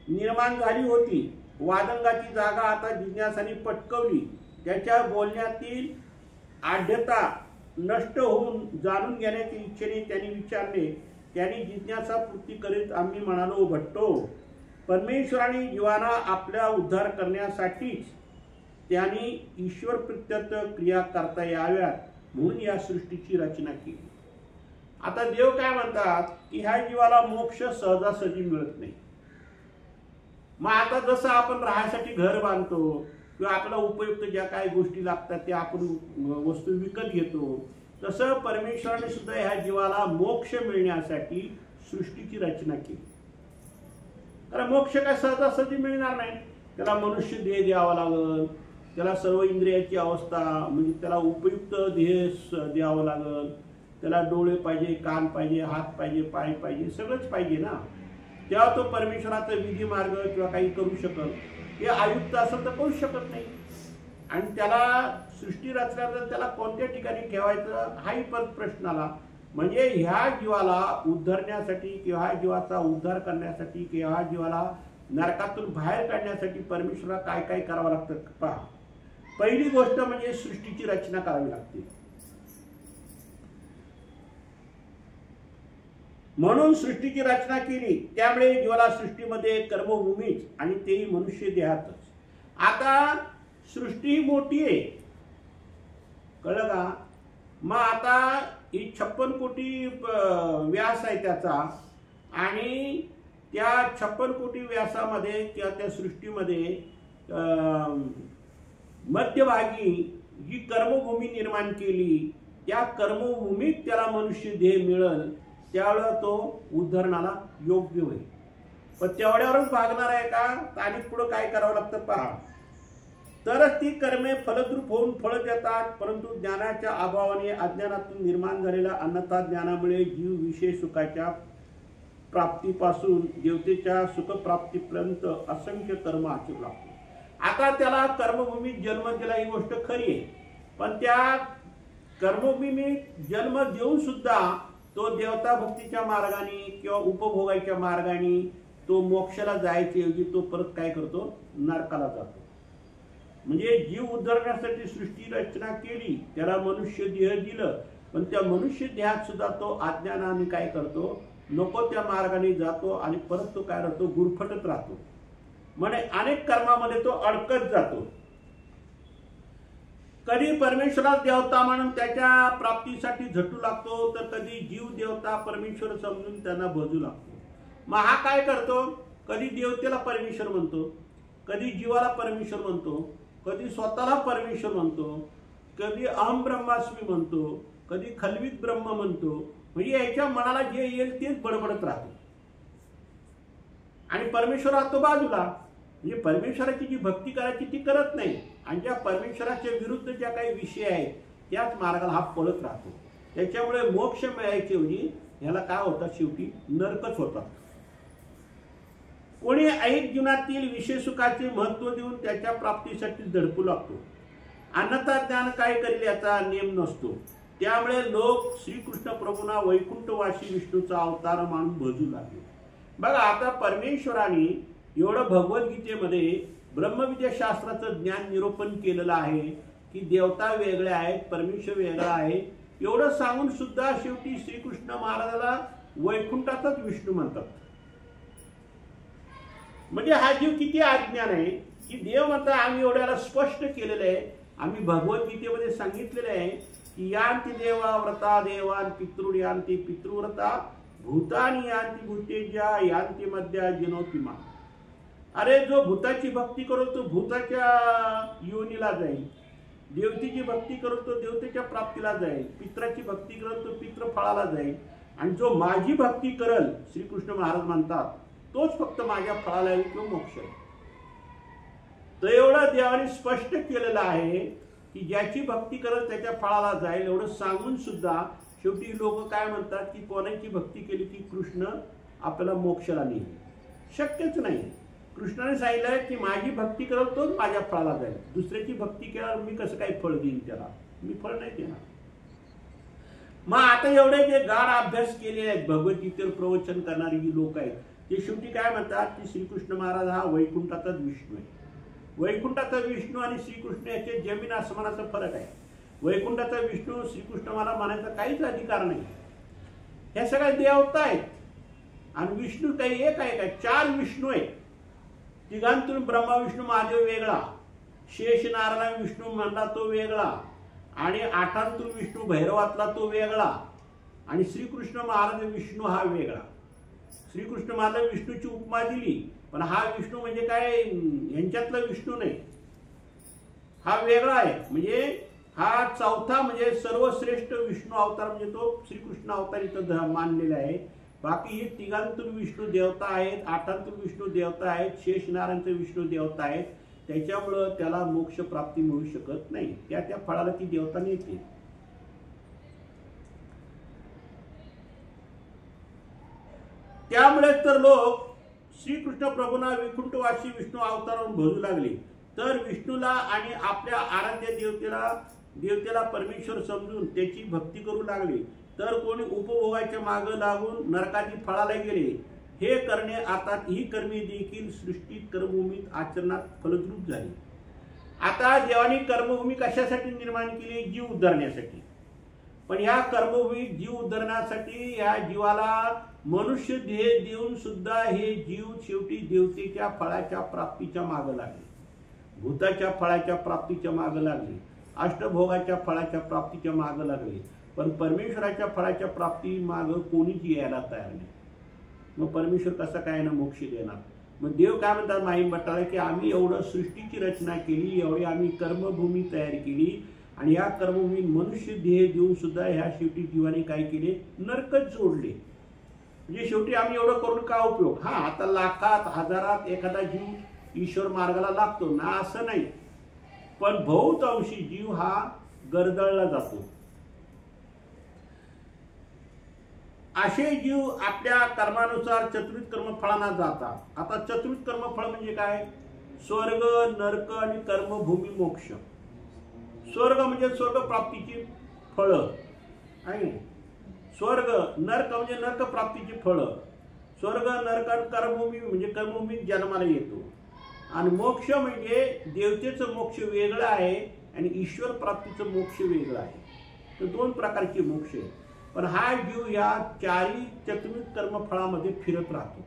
निर्माण झाली होती, वादंगाची जागा आता जिज्ञासाने पटकवली. त्याच्या बोलण्यातील आढ्यता नष्ट होऊन जाणून घेण्याच्या इच्छेने त्यांनी विचारले. त्यांनी जिज्ञासा पूर्ती करीत आम्ही म्हणालो, भट्टो परमेश्वराने जीवांना आपला उद्धार करण्यासाठीच त्यांनी ईश्वर प्रत्यर्थ क्रिया करता याव्यात म्हणून या सृष्टीची रचना केली. आता देव काय म्हणतात की ह्या जीवाला मोक्ष सहजासहजी मिळत नाही. मग आता जसं आपण राहण्यासाठी घर बांधतो किंवा आपल्याला उपयुक्त ज्या काही गोष्टी लागतात त्या आपण वस्तू विकत घेतो, तसं परमेश्वराने सुद्धा ह्या जीवाला मोक्ष मिळण्यासाठी सृष्टीची रचना केली. कारण मोक्ष काय सहजासहजी मिळणार नाही, त्याला मनुष्य देह द्यावा लागल, त्याला सर्व इंद्रियाची अवस्था म्हणजे त्याला उपयुक्त देह द्यावं लागल, त्याला डोळे पाहिजे, कान पाहिजे, हात पाहिजे, पाय पाहिजे, सगळंच पाहिजे ना. तेव्हा तो परमेश्वराचा विधी मार्ग किंवा काही करू शकत. हे आयुक्त असेल तर करू शकत नाही. आणि त्याला सृष्टी रचल्यानंतर त्याला कोणत्या ठिकाणी ठेवायचं हाही परत प्रश्न आला. म्हणजे ह्या जीवाला उद्धरण्यासाठी किंवा ह्या जीवाचा उद्धार करण्यासाठी किंवा ह्या जीवाला नरकातून बाहेर काढण्यासाठी परमेश्वराला काय काय करावं लागतं पहा. पहिली गोष्ट म्हणजे सृष्टीची रचना करावी लागते. म्हणून सृष्टीची रचना केली, त्यामुळे जीवाला सृष्टीमध्ये कर्मभूमीच आणि तेही मनुष्य देहातच. आता सृष्टी मोठी आहे, कळलं का? मग आता ही 56 कोटी व्यास आहे त्याचा, आणि त्या 56 कोटी व्यासामध्ये किंवा त्या सृष्टीमध्ये मध्यभागी जी कर्मभूमी निर्माण केली, त्या कर्मभूमीत त्याला मनुष्य देह मिळेल, त्यावेळेला तो उद्धरणाला योग्य होईल. पण तेवढ्यावरच भागणार आहे का? आणि पुढे काय करावं लागतं पहा. तरच ती कर्मे फलद्रूप होऊन फळ देतात. परंतु ज्ञानाच्या अभावाने अज्ञानातून निर्माण झालेल्या अन्नता ज्ञानामुळे जीव विशेष सुखाच्या प्राप्तीपासून देवतेच्या सुखप्राप्तीपर्यंत असंख्य कर्म आचरू लागतो. आता त्याला कर्मभूमीत जन्म दिला ही गोष्ट खरी आहे, पण त्या कर्मभूमीत जन्म देऊन सुद्धा तो देवता भक्तीच्या मार्गाने किंवा उपभोगाच्या मार्गाने तो मोक्षाला जायच्या ऐवजी तो परत काय करतो? नरकाला जातो. म्हणजे जीव उद्धरण्यासाठी सृष्टी रचना केली, त्याला मनुष्य देह दिलं, पण त्या मनुष्य देहात सुद्धा तो अज्ञानाने काय करतो? नको त्या मार्गाने जातो आणि परत तो काय राहतो? गुरफटत राहतो. म्हणजे अनेक कर्मामध्ये तो अडकत जातो. कधी परमेश्वराला देवता म्हणून त्याच्या प्राप्तीसाठी झटू लागतो, तर कधी जीव देवता परमेश्वर समजून त्यांना भजू लागतो. मग हा काय करतो? कधी देवतेला परमेश्वर म्हणतो, कधी जीवाला परमेश्वर म्हणतो, कधी स्वतःला परमेश्वर म्हणतो, कधी अहम ब्रह्मास्मी म्हणतो, कधी खलवीत ब्रह्म म्हणतो. म्हणजे याच्या मनाला जे येईल तेच बडबडत राहतो आणि परमेश्वर राहतो बाजूला. म्हणजे परमेश्वराची जी भक्ती करायची ती करत नाही, आणि ज्या परमेश्वराच्या विरुद्ध ज्या काही विषय आहेत त्याच मार्गाला हा पळत राहतो. त्याच्यामुळे मोक्ष मिळायच्या ऐवजी याला काय होतात? शेवटी नरकच होतात. कोणी ऐक जीवनातील विषय सुखाचे महत्व देऊन त्याच्या प्राप्तीसाठी धडपू लागतो. अन्नता ज्ञान काय करेल याचा नेम नसतो. त्यामुळे लोक श्रीकृष्ण प्रभूंना वैकुंठवासी विष्णूचा अवतार मानून भजू लागले. बघा, आता परमेश्वराने एवढं भगवद्गीतेमध्ये ब्रह्मविद्या शास्त्राचं ज्ञान निरूपण केलेलं आहे की देवता वेगळ्या आहेत, परमेश्वर वेगळा आहे. एवढं सांगून सुद्धा शेवटी श्रीकृष्ण महाराजाला वैकुंठाचाच विष्णू म्हणतात. म्हणजे हा जीव किती अज्ञान आहे की देव म्हणता आम्ही एवढ्याला स्पष्ट केलेलं आहे. आम्ही भगवद्गीतेमध्ये सांगितलेलं आहे की यांती देवा व्रता देवान पितृ यांती पितृव्रता भूतानी यांती भूतेजा यांती मध्या जिनोतिमा. अरे, जो भूताची भक्ती करो तो भूताच्या योनीला जाईल, देवतेची भक्ती करो तो देवतेच्या प्राप्तीला जाईल, पित्राची भक्ती करेल तो पितृ फळाला जाईल, आणि जो माझी भक्ती करेल, श्रीकृष्ण महाराज म्हणतात, तोच फक्त माझ्या फळाला येईल किंवा मोक्ष आहे. तर एवढं देवाने स्पष्ट केलेलं आहे की ज्याची भक्ती करेल त्याच्या फळाला जाईल. एवढं सांगून सुद्धा शेवटी लोक काय म्हणतात की कोणाची भक्ती केली की कृष्ण आपल्याला मोक्षाला नेईल. शक्यच नाही. कृष्णाने सांगितलंय की माझी भक्ती करेल तोच माझ्या फळाला जाईल. दुसऱ्याची भक्ती केल्यावर मी कसं काही फळ देईन त्याला? मी फळ नाही देणार. मग आता एवढे जे गाढ अभ्यास केलेले आहेत, भगवद्गीतेवर प्रवचन करणारी जी लोक आहेत, ते शेवटी काय म्हणतात की श्रीकृष्ण महाराज हा वैकुंठाचाच विष्णू आहे. वैकुंठाचा विष्णू आणि श्रीकृष्ण याचे जमीन आसमानाचा फरक आहे. वैकुंठाचा विष्णू श्रीकृष्ण मला म्हणायचा काहीच अधिकार नाही. हे सगळ्या देवता आहेत आणि विष्णू काही एक आहे काय? 4 विष्णू आहेत. तिघांतून ब्रह्मा विष्णू महादेव वेगळा, शेष नारायण विष्णू म्हणला तो वेगळा, आणि 8 विष्णू भैरवातला तो वेगळा, आणि श्रीकृष्ण महाराज विष्णू हा वेगळा. श्रीकृष्ण महाराज विष्णूची उपमा दिली, पण हा विष्णू म्हणजे काय यांच्यातला विष्णू नाही, हा वेगळा आहे. म्हणजे हा चौथा म्हणजे सर्वश्रेष्ठ विष्णू अवतार म्हणजे तो श्रीकृष्ण अवतार इथं मानलेला आहे. बाकी हे तिघांतून विष्णू देवता आहेत, 8 विष्णू देवता आहेत, शेष नारायणचे विष्णू देवता आहेत. त्याच्यामुळं त्याला मोक्ष प्राप्ती मिळू शकत नाही. त्या फळाला ती देवता नेते. त्यामुळे तर लोक श्रीकृष्ण प्रभूंना वैकुंठवासी विष्णू अवतारावरून भजू लागले. तर विष्णूला आणि आपल्या आराध्य देवतेला परमेश्वर समजून त्याची भक्ती करू लागले, तर कोणी उपभोगाच्या मागे लागून नरकाची फळाला गेले. हे करणे आता ही कर्मे देखील सृष्टीत कर्मभूमीत आचरणात फलद्रूप झाली. आता देवानी कर्मभूमी कशासाठी निर्माण केली? जीव उद्धारण्यासाठी. पण ह्या कर्मभूमीत जीव उद्धारण्यासाठी ह्या जीवाला मनुष्य देह देऊन सुद्धा हे जीव शेवटी देवतेच्या फळाच्या प्राप्तीच्या मागे लागले, भूताच्या फळाच्या प्राप्तीच्या मागे लागले, अष्टभोगाच्या फळाच्या प्राप्तीच्या मागे लागले. पण परमेश्वराच्या फळाच्या प्राप्ती मागे कोणीच यायला तयार नाही. मग परमेश्वर कसं काय ना मोक्ष देणार? मग देव काय म्हणतात माहीम भट्टाला की आम्ही एवढं सृष्टीची रचना केली, एवढी आम्ही कर्मभूमी तयार केली, आणि या कर्मभूमी मनुष्य देह देऊन सुद्धा ह्या शेवटी जीवाने काय केले? नरकच जोडले. म्हणजे शेवटी आम्ही एवढं करून का उपयोग? हा, आता लाखात हजारात एखादा जीव ईश्वर मार्गाला लागतो ना, असं नाही, पण बहुतांशी जीव हा गरदळला जातो. असे जीव आपल्या कर्मानुसार चतुर्विध कर्मफळांना जातात. आता चतुर्विध कर्मफळ म्हणजे काय? स्वर्ग, नरक आणि कर्मभूमी मोक्ष. स्वर्ग म्हणजे स्वर्ग प्राप्तीची फळं आहे. स्वर्ग, नरक म्हणजे नरक प्राप्तीची फळं. स्वर्ग, नरक आणि कर्मभूमी म्हणजे कर्मभूमीत जन्माला येतो. आणि मोक्ष म्हणजे देवतेचं मोक्ष वेगळं आहे आणि ईश्वर प्राप्तीचं मोक्ष वेगळं आहे. तर दोन प्रकारचे मोक्ष आहे. पण हा जीव या चारी चतुर्विध कर्मफळामध्ये फिरत राहतो.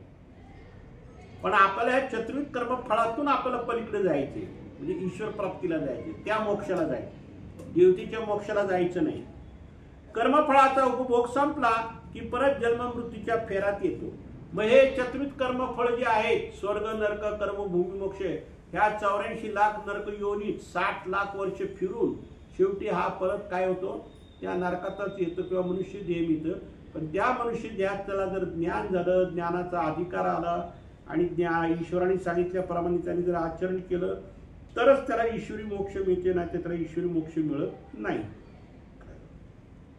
पण आपल्याला या चतुर्विध कर्मफळातून आपल्याला पलीकडे जायचे, म्हणजे ईश्वर प्राप्तीला जायचे, त्या मोक्षाला जायचे, देवतेच्या मोक्षाला जायचं नाही. कर्मफळाचा उपभोग संपला की परत जन्म मृत्यूच्या फेरात येतो. मग हे चतुर्विध कर्मफळ जे आहेत, स्वर्ग, नरक, कर्म, भूमी, मोक्ष, ह्या 84 लाख नरक योनीत 60 लाख वर्ष फिरून शेवटी हा परत काय होतो? त्या नरकातच येतो किंवा मनुष्य देह मिळतं. पण त्या मनुष्य देहात त्याला जर ज्ञान झालं, ज्ञानाचा अधिकार आला आणि ईश्वराने सांगितल्याप्रमाणे त्याने जर आचरण केलं तरच त्याला ईश्वरी मोक्ष मिळते, नाही तर त्याला ईश्वरी मोक्ष मिळत नाही.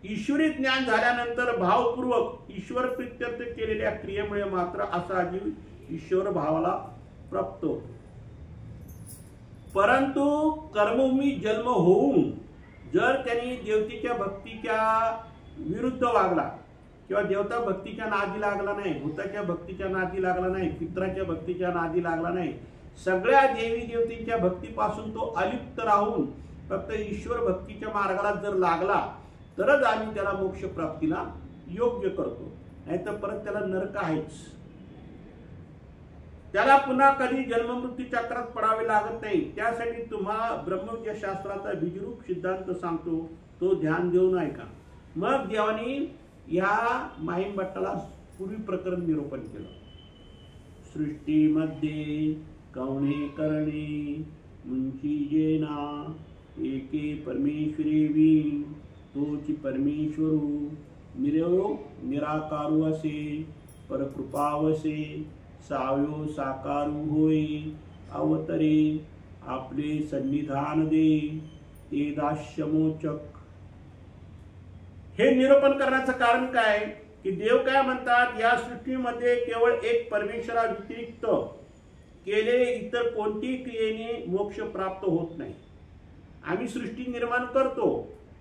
ईश्वरी ज्ञान झाल्यानंतर भावपूर्वक ईश्वर प्रित्यर्थ केलेल्या क्रियेमुळे मात्र असा जीव ईश्वर भावाला प्राप्त होतो. परंतु कर्मभूमी जन्म होऊन जर त्यांनी देवतेच्या भक्तीच्या विरुद्ध वागला किंवा देवता भक्तीच्या नादी लागला नाही, भूताच्या भक्तीच्या नादी लागला नाही, पित्राच्या भक्तीच्या नादी लागला नाही, सगळ्या देवी देवतेच्या भक्तीपासून तो अलिप्त राहून फक्त ईश्वर भक्तीच्या मार्गाला जर लागला तरच आम्ही त्याला मोक्ष प्राप्तीला योग्य करतो. नाही तर परत त्याला नरक आहेच. त्याला पुन्हा कधी जन्ममृत्यू चक्रात पडावे लागत नाही. त्यासाठी तुम्हाला ब्रह्मविद्या शास्त्राचा बीजरूप सिद्धांत सांगतो, तो ध्यान देऊन ऐका. मग देवानी या माहीम भट्टाला पूर्वी प्रकरण निरूपण केलं. सृष्टीमध्ये कवणे करणे मुंची जेना एके परमेश्वरेवी तोची परमेश्वरू निराकारू असे परकृपावसे सावयो साकारू होय अवतरे आपले सन्निधान दे ते दास्यमोचक. हे निरूपण करण्याचं कारण काय की देव काय म्हणतात, या सृष्टीमध्ये केवळ एक परमेश्वरा व्यतिरिक्त केलेले इतर कोणतीही क्रियेने मोक्ष प्राप्त होत नाही. आम्ही सृष्टी निर्माण करतो,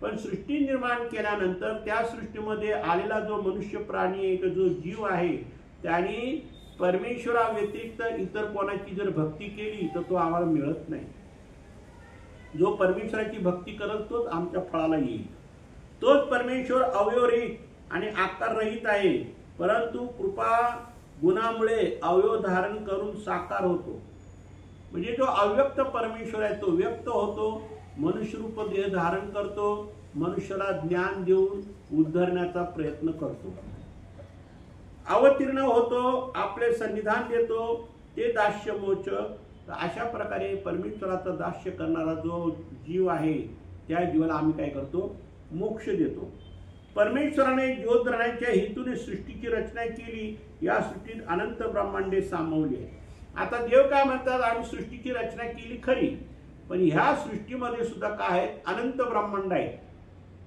पण सृष्टी निर्माण केल्यानंतर त्या सृष्टीमध्ये आलेला जो मनुष्य प्राणी एक जो जीव आहे त्याने परमेश्वरा व्यतिरिक्त इतर कोणाची जर भक्ती केली तर तो आम्हाला मिळत नाही. जो परमेश्वराची भक्ती करत तोच आमच्या फळाला येईल. तोच परमेश्वर अवयवरहित आणि आकाररहित आहे, परंतु कृपा गुणामुळे अवयव धारण करून साकार होतो. म्हणजे जो अव्यक्त परमेश्वर आहे तो व्यक्त होतो, मनुष्य रूप देह धारण करतो, मनुष्याला ज्ञान देऊन उद्धरण्याचा प्रयत्न करतो, अवतीर्ण होतो, आपले सन्निधान देतो, ते दास्यमोच. अशा प्रकारे परमेश्वराचा दास्य करणारा जो जीव आहे त्या जीवाला आम्ही काय करतो? मोक्ष देतो. परमेश्वराने ज्योतराण्याच्या हेतूने सृष्टीची रचना केली. या सृष्टीत अनंत ब्रह्मांडे सामावली आहे. आता देव काय म्हणतात, आम्ही सृष्टीची रचना केली खरी, पण ह्या सृष्टीमध्ये सुद्धा काय आहेत? अनंत ब्रह्मांड आहेत.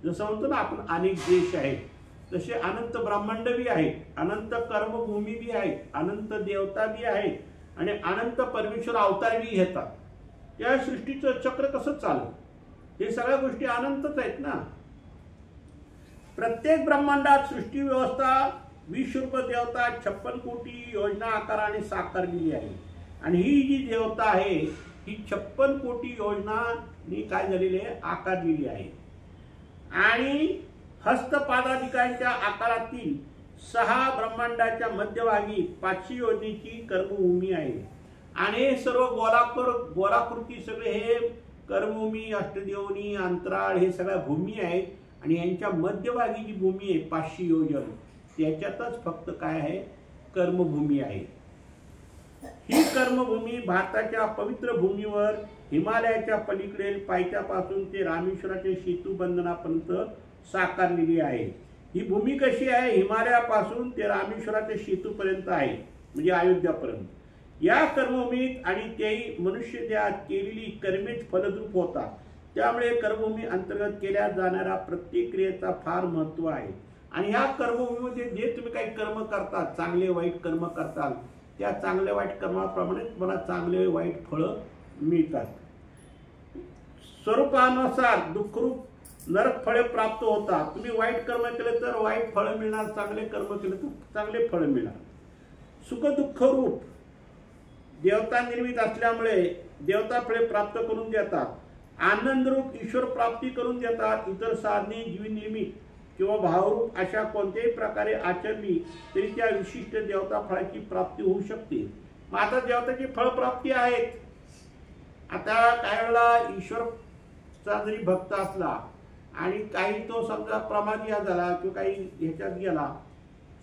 जसं म्हणतो ना आपण अनेक देश आहेत, तसे अनंत ब्रह्मांड बी आहेत, अनंत कर्मभूमी बी आहेत, अनंत देवता बी आहेत आणि अनंत परमेश्वर अवतार बी घेतात. त्या सृष्टीचं चक्र कसं चालू, हे सगळ्या गोष्टी अनंतच आहेत ना. प्रत्येक ब्रह्मांडात सृष्टी व्यवस्था विश्वरूप देवता 56 कोटी योजना आकाराने साकारलेली आहे. आणि ही जी देवता आहे ही 56 कोटी योजनांनी काय झालेली आहे, आकारलेली आहे. आणि हस्तपादाधिकांच्या आकारातील 6 ब्रह्मांडाच्या मध्यभागी 500 योजनेची कर्मभूमी आहे. आणि हे सर्व गोलाकृती सगळे हे कर्मभूमी, अष्टदेवनी, अंतराळ हे सगळ्या भूमी आहेत. आणि यांच्या मध्यभागी जी भूमी आहे 500 योजन, त्याच्यातच फक्त काय आहे, कर्मभूमी आहे. ही कर्मभूमी भारताच्या पवित्र भूमीवर हिमालयाच्या पलीकडील पायथ्यापासून ते रामेश्वराच्या सेतू बंधनापर्यंत साकारलेली आहे. ही भूमी कशी आहे, हिमालयापासून ते रामेश्वराच्या सेतूपर्यंत आहे, म्हणजे अयोध्यापर्यंत. या कर्मभूमीत आणि तेही मनुष्य देहात केलेली कर्मेच फलद्रूप होतात. त्यामुळे कर्मभूमी अंतर्गत केल्या जाणाऱ्या प्रत्येक क्रियेचा फार महत्त्व आहे. आणि ह्या कर्मभूमीमध्ये जे तुम्ही काही कर्म करतात, चांगले वाईट कर्म करताल, त्या चांगल्या वाईट कर्माप्रमाणे तुम्हाला चांगले वाईट फळं मिळतात. स्वरूपानुसार दुःखरूप नरक फळे प्राप्त होतात. तुम्ही वाईट कर्म केले तर वाईट फळं मिळणार, चांगले कर्म केले तर चांगले फळं मिळणार. सुख दुःख रूप देवता निर्मित असल्यामुळे देवता फळे प्राप्त करून देतात. आनंद रूप ईश्वर प्राप्ती करून देतात. इतर साधने जीव निर्मित किंवा भावरूप अशा कोणत्याही प्रकारे आचरली तरी त्या विशिष्ट देवता फळाची प्राप्ती होऊ शकते. मग आता देवताची फळप्राप्ती आहेत. आता काही वेळेला ईश्वरचा जरी भक्त असला आणि काही तो समजा प्रमादी झाला किंवा काही ह्याच्यात गेला,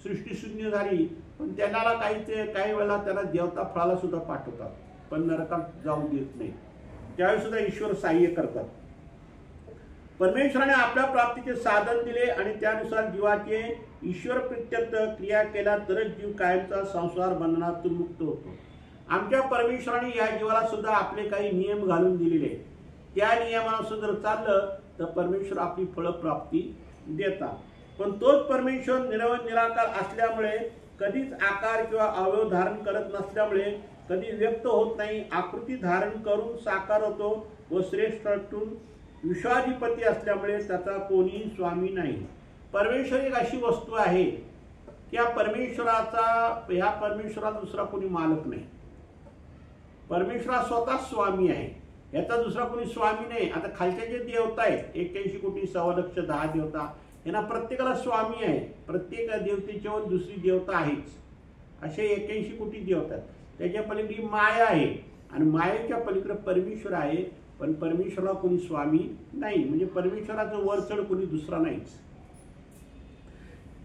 सृष्टी शून्य झाली, पण त्यांना काही वेळेला त्यांना देवता फळाला सुद्धा पाठवतात, पण नरकात जाऊ देत नाही. त्यावेळी सुद्धा ईश्वर सहाय्य करतात. परमेश्वराने आपल्या प्राप्तीचे साधन दिले आणि त्यानुसार जीवाचे ईश्वर प्रित्यर्थ क्रिया केला तरच जीव कायमचा संसार बंधनातून मुक्त होतो. आमच्या परमेश्वराने या जीवाला सुद्धा आपले काही नियम घालून दिलेले आहेत. त्या नियमानुसार जर चाललं तर परमेश्वर आपली फळप्राप्ती देतात. पण तोच परमेश्वर निराकार असल्यामुळे कधीच आकार किंवा अवयव धारण करत नसल्यामुळे कधी व्यक्त होत नाही. आकृती धारण करून साकार होतो व श्रेष्ठतून विश्वाधिपती असल्यामुळे त्याचा कोणी स्वामी नाही. परमेश्वर एक अशी वस्तू आहे की ह्या परमेश्वराचा दुसरा कोणी मालक नाही. परमेश्वरा स्वतः स्वामी आहे, याचा दुसरा कोणी स्वामी नाही. आता खालच्या जे देवता आहेत 81 कोटी 1,10 देवता, यांना प्रत्येकाला स्वामी आहे. प्रत्येक देवतेच्यावर दुसरी देवता आहेच. असे 81 कोटी देवता आहेत. त्याच्या पलीकडे माया आहे आणि मायेच्या पलीकडे परमेश्वर आहे. पण परमेश्वराला कोणी स्वामी नाही, म्हणजे परमेश्वराचं वरचढ कोणी दुसरा नाहीच.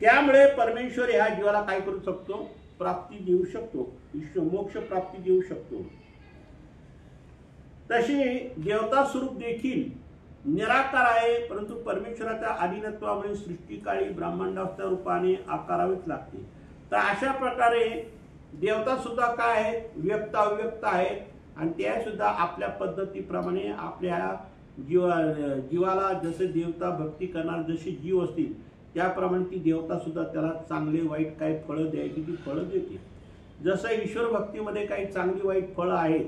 त्यामुळे परमेश्वर ह्या जीवाला काय करू शकतो, प्राप्ती देऊ शकतो, ईश्वर मोक्ष प्राप्ती देऊ शकतो. तशी देवता स्वरूप देखील निराकार आहे, परंतु परमेश्वराच्या अधीनत्वामुळे सृष्टीकाळी ब्रह्मांडाच्या रूपाने आकारावेच लागते. तर अशा प्रकारे देवता सुद्धा काय आहेत, व्यक्त अव्यक्त आहेत. आणि त्या सुद्धा आपल्या पद्धतीप्रमाणे आपल्या जीवाला जसे देवता भक्ती करणार जसे जीव असतील त्याप्रमाणे ती देवता सुद्धा त्याला चांगले वाईट काही फळं द्यायची ती फळं देते. जसं ईश्वर भक्तीमध्ये काही चांगली वाईट फळं आहेत.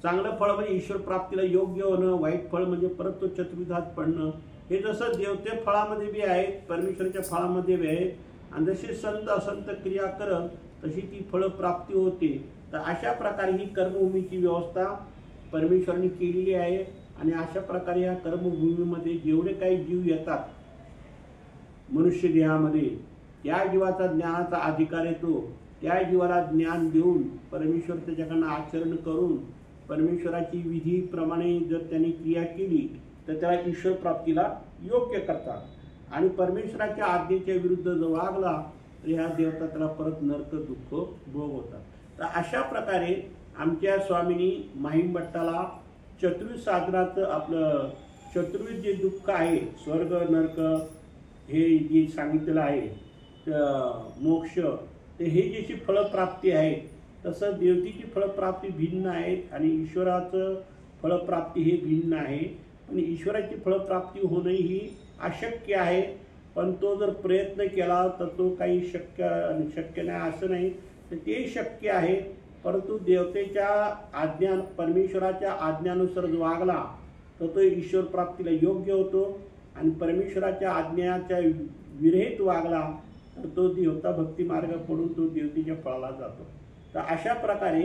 चांगलं फळ म्हणजे ईश्वर प्राप्तीला योग्य होणं, वाईट फळ म्हणजे परत तो चतुर्विधात पडणं. हे जसं देवते फळामध्ये बी आहेत, परमेश्वराच्या फळामध्ये बी आहेत. आणि जसे संत असंत क्रिया करत तशी ती फळं प्राप्ती होते. तर अशा प्रकारे ही कर्मभूमीची व्यवस्था परमेश्वराने केलेली आहे. आणि अशा प्रकारे या कर्मभूमीमध्ये जेवढे काही जीव येतात मनुष्य देहामध्ये, त्या जीवाचा ज्ञानाचा अधिकार येतो. त्या जीवाला ज्ञान देऊन परमेश्वर त्याच्याकडनं आचरण करून परमेश्वराची विधीप्रमाणे जर त्यांनी क्रिया केली तर त्याला ईश्वर प्राप्तीला योग्य करतात. आणि परमेश्वराच्या आज्ञेच्या विरुद्ध जर वागला तर ह्या देवता त्याला परत नरक दुःख भोगवतात. तर अशा प्रकारे आमच्या स्वामींनी माहीम-भट्टाला चतुर्विध साधनाचं आपलं चतुर्विध जे दुःख आहे, स्वर्ग नरक हे जे सांगितलेलं आहे, मोक्ष, ते हे ज्याची फळप्राप्ती आहे तसं देवतेची फळप्राप्ती भिन्न आहेत आणि ईश्वराचं फळप्राप्ती हे भिन्न आहे. आणि ईश्वराची फळप्राप्ती होणं ही अशक्य आहे. पण तो जर प्रयत्न केला तर तो काही शक्य नाही असं नाही, तर ते शक्य आहे. परंतु देवतेच्या आज्ञा परमेश्वराच्या आज्ञानुसार जो वागला तर तो ईश्वर प्राप्तीला योग्य होतो आणि परमेश्वराच्या आज्ञाच्या विरहित वागला तर तो देवता भक्ती मार्ग पडून तो देवतेच्या फळाला जातो. तर अशा प्रकारे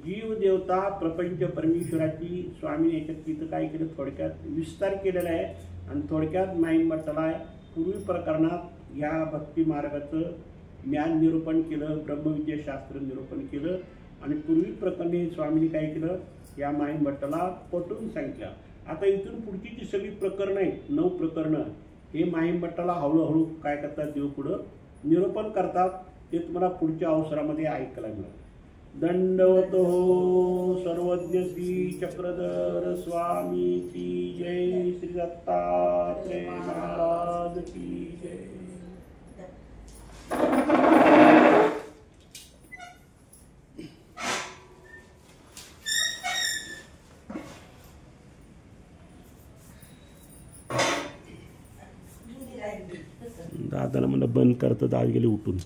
जीव देवता प्रपंच परमेश्वराची स्वामीने याच्यात तिथं काय केलं थोडक्यात विस्तार केलेला आहे आणि थोडक्यात माईन म्हटलं पूर्वी प्रकरणात या भक्ती मार्गाचं ज्ञान निरूपण केलं, ब्रह्मविद्याशास्त्र निरूपण केलं आणि पूर्वी प्रकरणी स्वामीने काय केलं या माईन भट्टाला पटवून सांगितलं. आता इथून पुढची जी सगळी प्रकरणं आहेत 9 प्रकरणं हे माईन भट्टाला हळूहळू काय करतात देव पुढं निरूपण करतात. ते तुम्हाला पुढच्या अवसरामध्ये ऐकायला मिळेल. दंडवतो सर्वज्ञ श्री चक्रधर स्वामी की जय. श्री दत्तात्रेय महाराज की जय. दादाला मला बंद करतात आज गेले उठून.